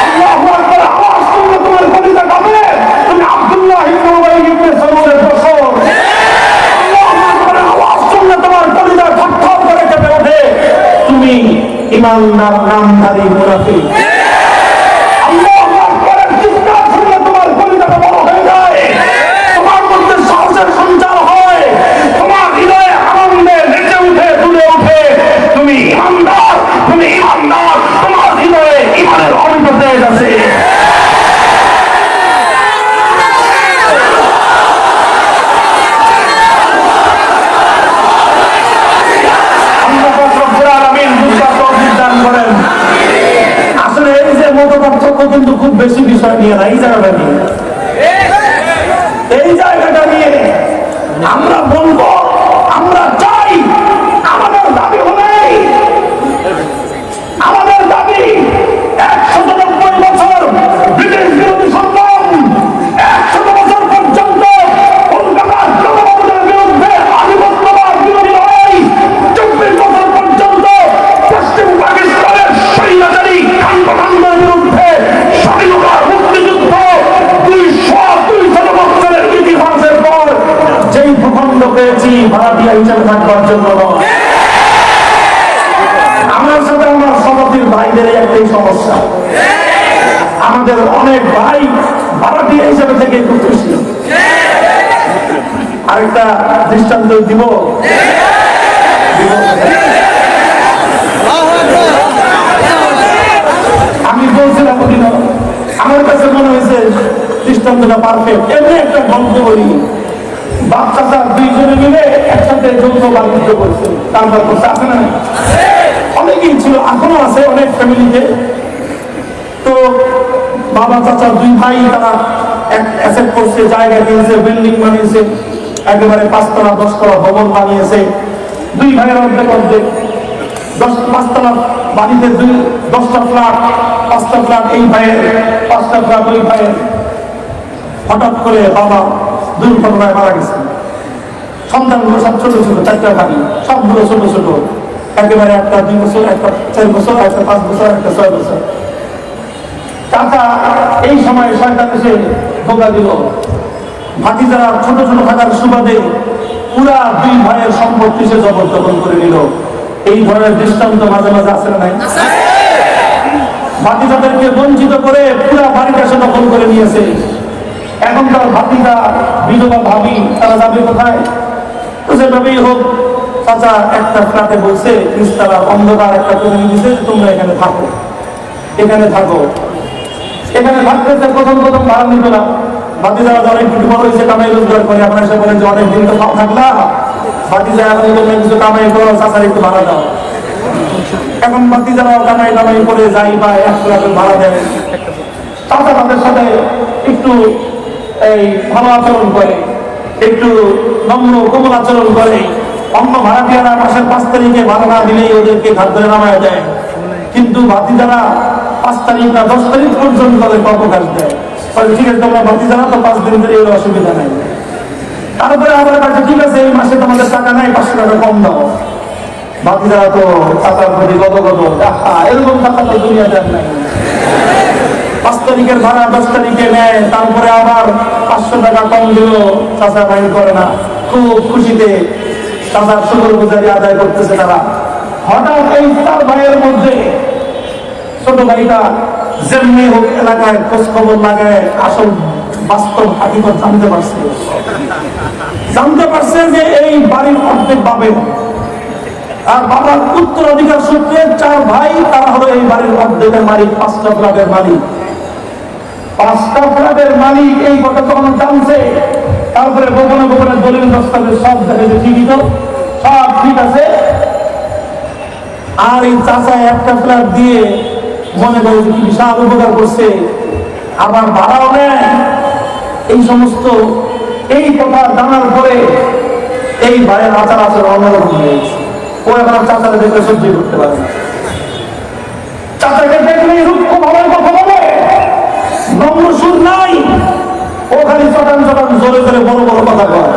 আল্লাহু আকবার আওয়াজ শুনলে তোমার কলিজা কাঁপে, তুমি আব্দুল্লাহ ইবনে উবাই ইবনে সালুলের দোষক। আল্লাহু আকবার আওয়াজ শুনলে তোমার কলিজা থরথর করে কেঁপে ওঠে, তুমি ইমানদার নামধারী মুনাফিক। আল্লাহু আকবারের চিৎকার শুনলে তোমার কলিজাটা বড় হয়ে যায়, তোমার মধ্যে সাহসের সঞ্চার হয়, তোমার হৃদয়ে আনন্দে নেচে উঠে তুলে উঠে, তুমি ইমানদার, তুমি ইমানদার, তোমার হৃদয়ে ইমানের অমিত তেজ আছে। আসলে এই যে মত পার্থক্য কিন্তু খুব বেশি বিষয় নিয়ে না, এই জায়গাটা নিয়ে, এই জায়গাটা নিয়ে আমরা বলবো, আমরা চাই, আমাদের দাবি হলেই, আমাদের দাবি 190 বছর ব্রিটিশ বিরোধী সংগ্রাম, ভাড়াটিয়া হিসেবে থাকবার জন্য নয়। আমার সাথে আমার সমাজের ভাইদের একটাই সমস্যা, আমাদের অনেক ভাই ভাড়াটিয়া হিসেবে থেকে খুব খুশি। আরেকটা দৃষ্টান্ত দিব, আমি বলছিলাম ওদিন আমার কাছে মনে হয়েছে দৃষ্টান্তটা পারফেক্ট। এমনি একটা গল্প বলি, বাচ্চাটা দুইজনে মিলে একসাথে যৌথ বাণিজ্য করছে, কারবার করছে, আছে না? অনেকেই ছিল, এখনো আছে অনেক ফ্যামিলিতে। তো বাবা চাচা দুই ভাই তারা এক অ্যাসেট করছে, জায়গা কিনেছে, বিল্ডিং বানিয়েছে, একেবারে 5 তলা 10 তলা ভবন বানিয়েছে। দুই ভাইয়ের অর্ধেক অর্ধেক 5 তলা বাড়িতে 10টা ফ্ল্যাট, 5টা ফ্ল্যাট এই ভাইয়ের, 5টা ফ্ল্যাট ওই ভাইয়ের। হঠাৎ করে বাবা দুর্ঘটনায় মারা গেছে। সন্তানগুলো সব ছোট ছোট, 4টা ভাই, সবগুলো ছোট ছোট, একেবারে একটা 2 বছর, একটা 4 বছর, একটা 5 বছর, একটা 6 বছর। চাচা এই সময় শয়তান এসে ধোঁকা দিল, ভাতিজারা ছোট ছোট থাকার সুবাদে পুরা 2 ভাইয়ের সম্পত্তি সে জবরদখল করে নিল। এই ধরনের দৃষ্টান্ত মাঝে মাঝে আছে না নাই? ভাতিজাদেরকে বঞ্চিত করে পুরা বাড়িটা সে দখল করে নিয়েছে। এখন তার ভাতিজা বিধবা ভাবি, তারা যাবে কোথায়? তো যেভাবেই হোক চাচা একটা ফ্ল্যাটে বলছে, নিচতলা অন্ধকার একটা করে দিয়েছে, তোমরা এখানে থাকো, এখানে থাকো। এখানে থাকতে প্রথম প্রথম ভাড়া নিত না। ভাতিজারা যারা একটু বড় হয়েছে, কামাই রোজগার করে, আপনার এসে বলেন যে অনেকদিন তো থাকলা, ভাতিজা এখন কিছু কামাই করো, চাচার একটু ভাড়া দাও। এখন ভাতিজারাও কামাই টামাই করে যাই বা 1 লাখ ভাড়া দেয়। চাচা তাদের সাথে একটু এই ভালো আচরণ করে, একটু নম্র কোমল আচরণ করে। অন্য ভাড়াটিয়ারা মাসের 5 তারিখে ভাড়া না দিলেই ওদেরকে ঘাট ধরে নামায় দেয়, কিন্তু ভাতিজারা 5 তারিখ না 10 তারিখ পর্যন্ত তাদের অবকাশ দেয়। ঠিক আছে, তোমরা ভাতিজারা তো 5 দিন ধরে এর অসুবিধা নাই। তারপরে আমার কাছে ঠিক আছে, এই মাসে তোমাদের টাকা নাই, 500 টাকা কম দাও। ভাতিজারা তো টাকার প্রতি গদগদ, এরকম টাকা তো দুনিয়াতে আর নাই। 5 তারিখের ভাড়া 10 তারিখে নেয়, তারপরে আবার 500 টাকা কম দিল, চাচা ভাই করে না, খুব খুশিতে চাচার শুকরগুজারি আদায় করতেছে তারা। হঠাৎ এই 4 ভাইয়ের মধ্যে ছোট ভাইটা যেমনি হোক এলাকায় খোঁজ খবর লাগায় আসল বাস্তব হাকিকত জানতে পারছে যে এই বাড়ির অর্ধেক পাবে, আর বাবার উত্তরাধিকার সূত্রে 4 ভাই, তারা হলো এই বাড়ির অর্ধেকের মালিক, 5টা ফ্ল্যাটের মালিক। 5টা ফ্ল্যাটের মালিক এই কথা তখন জানছে। তারপরে গোপনে গোপনে দলিল দস্তাবেজ সব দেখে যে ঠিকই তো, সব ঠিক আছে। আর এই চাচা একটা ফ্ল্যাট দিয়ে মনে করে যে বিশাল উপকার করছে, আবার ভাড়াও নেয়। এই সমস্ত এই কথা জানার পরে এই ভাইয়ের আচার আচরণ অন্যরকম হয়ে গেছে। ও এখন চাচাকে দেখলে সহ্য করতে পারে না। চাচাকে দেখলেই রুক্ষ ভাবে কথা বলে, নম্র সুর নাই, ও খালি চটান চটান জোরে জোরে বড় বড় কথা বলে।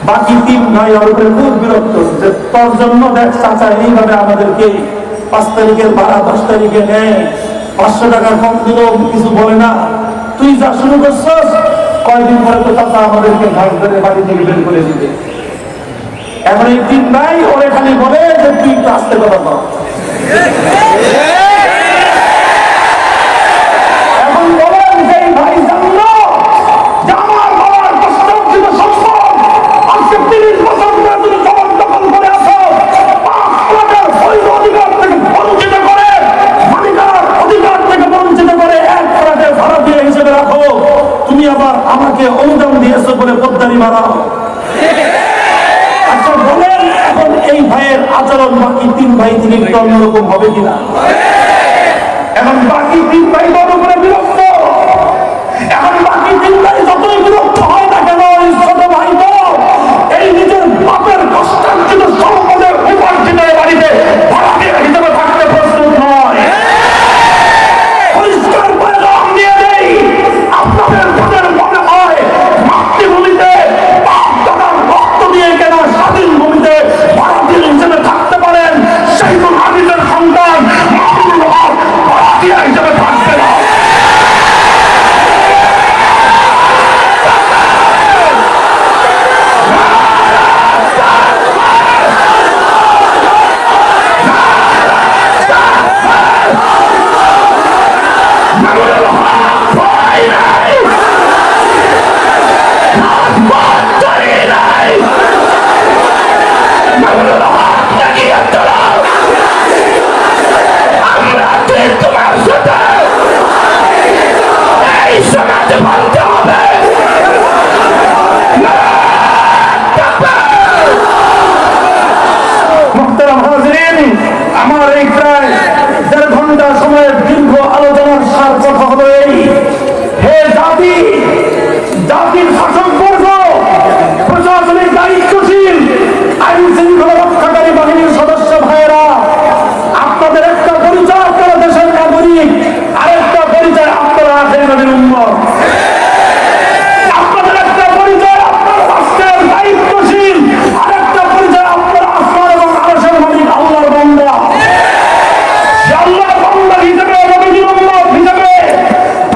বাকি 3 ভাই ওর উপরে খুব বিরক্ত যে তোর জন্য দেখ চাচা এইভাবে আমাদেরকে 5 তারিখের ভাড়া 10 তারিখে নেয়, 500 টাকা কম দিল, কিছু বলে না। তুই যা শুরু করছস, কয়েকদিন পরে তো চাচা আমাদেরকে ঘাট ধরে বাড়ি থেকে বের করে দিবে। এখন এই 3 ভাই ওরে খালি বলে যে তুই একটু আস্তে কথা বল। এখন বলেন যে এই ভাই জানলো যে আমার বাবার কষ্টার্জিত সম্পদ আজকে 30 বছর ধরে তুমি জবরদখল করে আছো, 5 লাখের বৈধ অধিকার থেকে বঞ্চিত করে, মালিকানার অধিকার থেকে বঞ্চিত করে 1 ফ্ল্যাটের ভাড়া দিয়ে হিসেবে রাখো। তুমি আবার আমাকে অনুদান দিয়েছো বলে পদ্মারি মারাও। আচ্ছা বলেন, এখন এই ভাইয়ের আচরণ বাকি 3 ভাই থেকে একটু অন্যরকম হবে কিনা? এখন বাকি 3 ভাই বড় করে বিরক্ত। এখন বাকি 3 ভাই যতই বিরক্ত হয় না কেন, এই ছোট ভাই তো এই নিজের বাপের কষ্টার্জিত সম্পদের উপার্জিত বাড়িতে ভাড়াটিয়া হিসেবে থাকতে প্রস্তুত নয়। পরিষ্কার পয়গাম দিয়ে দেই, আপনাদের যাদের মনে হয় মাতৃভূমিতে বাপ দাদার রক্ত দিয়ে কেনা স্বাধীন ভূমিতে ভাড়াটিয়া হিসেবে থাকতে পারেন, সেই তো হাদিসের সন্তান মাহমুদুল হক ভাড়াটিয়া হিসেবে থাকবে না। আওয়াজে বলতে হবে মুহতারাম হাজিরিন, আমার এই প্রায় 1.5 ঘন্টা সময়ের দীর্ঘ আলোচনার সার কথা হলো এই, হে জাতি, জাতির শাসকবর্গ, প্রশাসনিক দায়িত্বশীল, আইন শৃঙ্খলা রক্ষাকারী বাহিনীর সদস্য ভাইয়েরা, আপনাদের একটা পরিচয় আপনারা দেশের নাগরিক, আরেকটা পরিচয় আপনারা আখেরি নবীর উম্মত। আপনাদের একটা পরিচয় আপনারা রাষ্ট্রের দায়িত্বশীল, আরেকটা পরিচয় আপনারা আসমান এবং আরশের মালিক আল্লাহর বান্দা। আল্লাহর বান্দা হিসেবে, নবীর উম্মত হিসেবে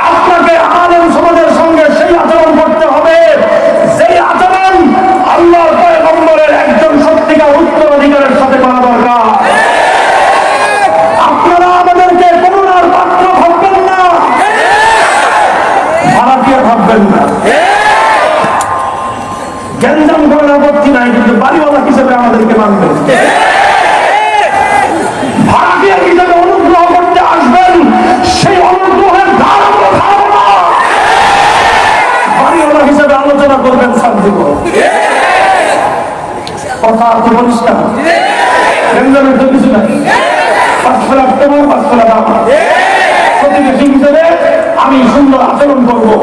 আপনাকে আলেম সমাজের সঙ্গে সেই আচরণ করতে হবে যেই আচরণ আল্লাহর পয়গম্বরের একজন সত্যিকার উত্তরাধিকারের সাথে করা দরকার। আপনারা আমাদেরকে করুণার পাত্র ভাববেন না, ভাড়াটিয়া ভাববেন না। গ্যাঞ্জাম করার আপত্তি নাই, কিন্তু বাড়িওয়ালা হিসেবে আমাদেরকে মানবেন। ভাড়াটিয়া হিসেবে অনুগ্রহ করতে আসবেন, সেই অনুগ্রহের ধার আমরা খাবো না। বাড়িওয়ালা হিসেবে আলোচনা করবেন, শান্তি কথা তো বলিস না। গ্যাঞ্জামের তো কিছু নাই, 5 ফেলার তোমার 5 ফেলার আমার। প্রতিবেশী হিসেবে আমি সুন্দর আচরণ করবো।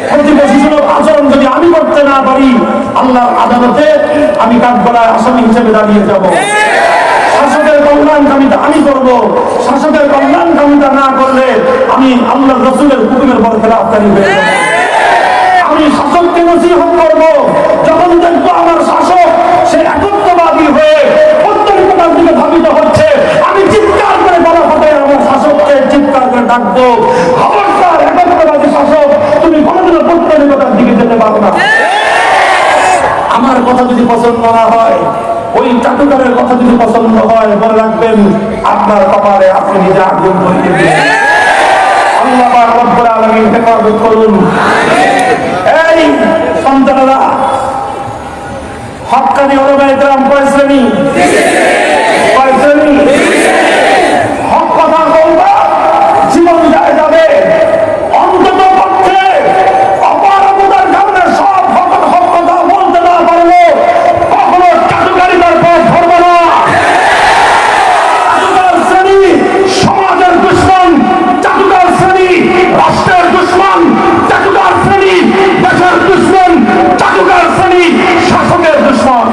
প্রতিবেশী সুলভ আচরণ যদি আমি করতে না পারি, আল্লাহর আদালতে আমি কাঠগড়ায় আসামি হিসেবে দাঁড়িয়ে যাব। শাসকের কল্যাণকামিতা আমি করব, শাসকের কল্যাণকামিতা না করলে আমি আল্লাহ রসুলের হুকুমের পর খেলাফকারী হয়ে যাব। আমি শাসককে নসিহত করব, যখন দেখবো আমার শাসক সে একত্ববাদী হয়ে প্রত্যেকটার দিকে ধাবিত হচ্ছে, আমি চিৎকার করে বলা হবে, আমার শাসককে চিৎকার করে ডাকবো, খবরদার একত্ববাদী শাসক, তুমি কোনোদিনও প্রত্যেকটার দিকে যেতে পারো না। আমার কথা যদি পছন্দ না হয়, ওই চাটুকারের কথা যদি পছন্দ হয়, মনে রাখবেন আপনার কপালে আপনি নিজে আগুন ধরিয়ে দিবেন। আল্লাহ পাক রব্বুল আলামিন হেফাজত করুন। এই সন্তানেরা, হক্কানি ওলামায়ে কেরাম কয় শ্রেণী? হক কথা বলবা, জীবন যায় যাবে। অন্তত পক্ষে অপরাধতার কারণে সব হক কথা বলতে না পারলে কখনো চাটুকারিতার পথ ধরবে না। চাটুকার শ্রেণী সমাজের দুশ্মন, চাটুকার শ্রেণী রাষ্ট্রের দুশ্মন, চাটুকার শ্রেণী দেশের দুশ্মন, চাটুকার শ্রেণী শাসকের দুশ্মন,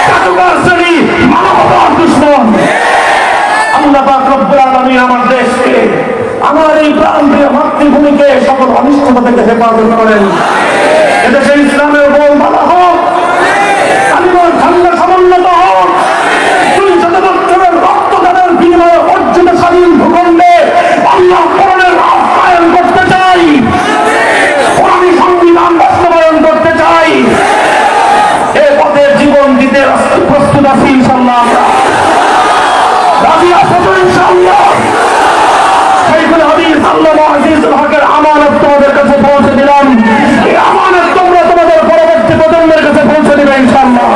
চাটুকার শ্রেণী মানবতার দুশ্মন। আল্লাহ পাক রব্বুল আলামিন আমার দেশকে, আমার এই প্রান্তীয় মাতৃভূমিকে সকল অনিষ্টতা থেকে হেফাজত করেন। এদেশে ইসলামের বলবালা হোক, কালিমার ঝান্ডা সমুন্নত হোক। 200 বছরের রক্তদানের বিনিময়ে অর্জিত স্বাধীন ভূখণ্ডে আল্লাহ কোরআনের রাষ্ট্রায়ন করতে চাই, কোরআনী সংবিধান বাস্তবায়ন করতে চাই। এ পথে জীবন দিতে প্রস্তুত আছি ইনশাআল্লাহ। রাজি আছো তো ইনশাআল্লাহ? শাইখুল হাদিস আল্লামা আজিজুল হকের আমানত তোমাদের কাছে পৌঁছে দিলাম। এই আমানত তোমরা তোমাদের পরবর্তী প্রজন্মের কাছে পৌঁছে দিবে ইনশাআল্লাহ।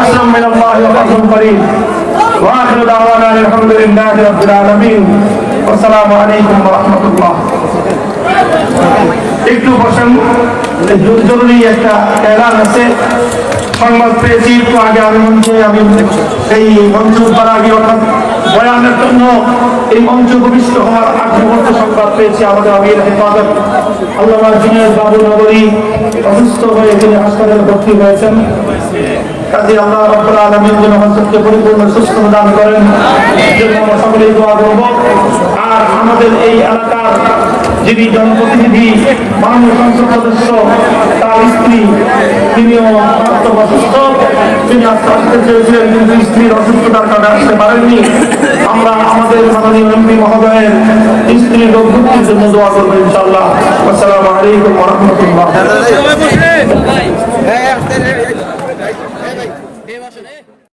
আসসালামু আলাইকুম ওয়া রাহমাতুল্লাহি ওয়া আখিরু দাওয়ানা আলহামদুলিল্লাহি রাব্বিল আলামিন। আসসালামু আলাইকুম ওয়া রাহমাতুল্লাহ। একটু বসেন, জরুরি একটা এলান আছে। সংবাদ পেয়েছি একটু আগে, আমি এই মঞ্চ উঠবার আগে অর্থাৎ বয়ানের জন্য এই মঞ্চ ভূমিষ্ঠ হওয়ার আগ মুহূর্তে সংবাদ পেয়েছি। আমাদের আমির হেফাজত আল্লামা জিনিয়াস বাবু নগরী অসুস্থ হয়ে তিনি হাসপাতালে ভর্তি হয়েছেন। কাজে আল্লাহ রাব্বুল আলামিন যেন হযরতকে পরিপূর্ণ সুস্থতা দান করেন, যেন আমরা সকলেই দোয়া করব। আর আমাদের এই এলাকার যিনি জনপ্রতিনিধি মাননীয় সংসদ সদস্য, তার স্ত্রী, তিনিও অসুস্থ। তিনি আসতে চেয়েছিলেন কিন্তু স্ত্রীর অসুস্থতার কারণে আসতে পারেননি। আমরা আমাদের মাননীয় এমপি মহোদয়ের স্ত্রীর রোগ মুক্তির জন্য দোয়া করবো ইনশাআল্লাহ। আসসালামু আলাইকুম ওয়া রাহমাতুল্লাহ।